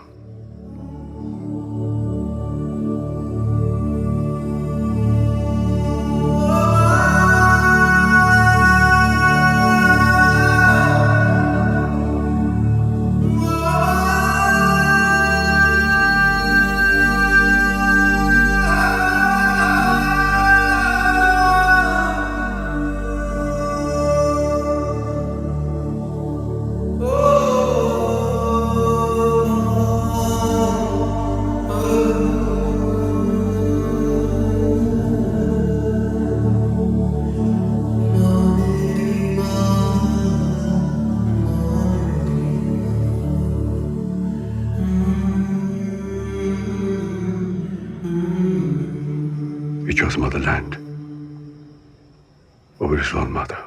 India's motherland over his own mother.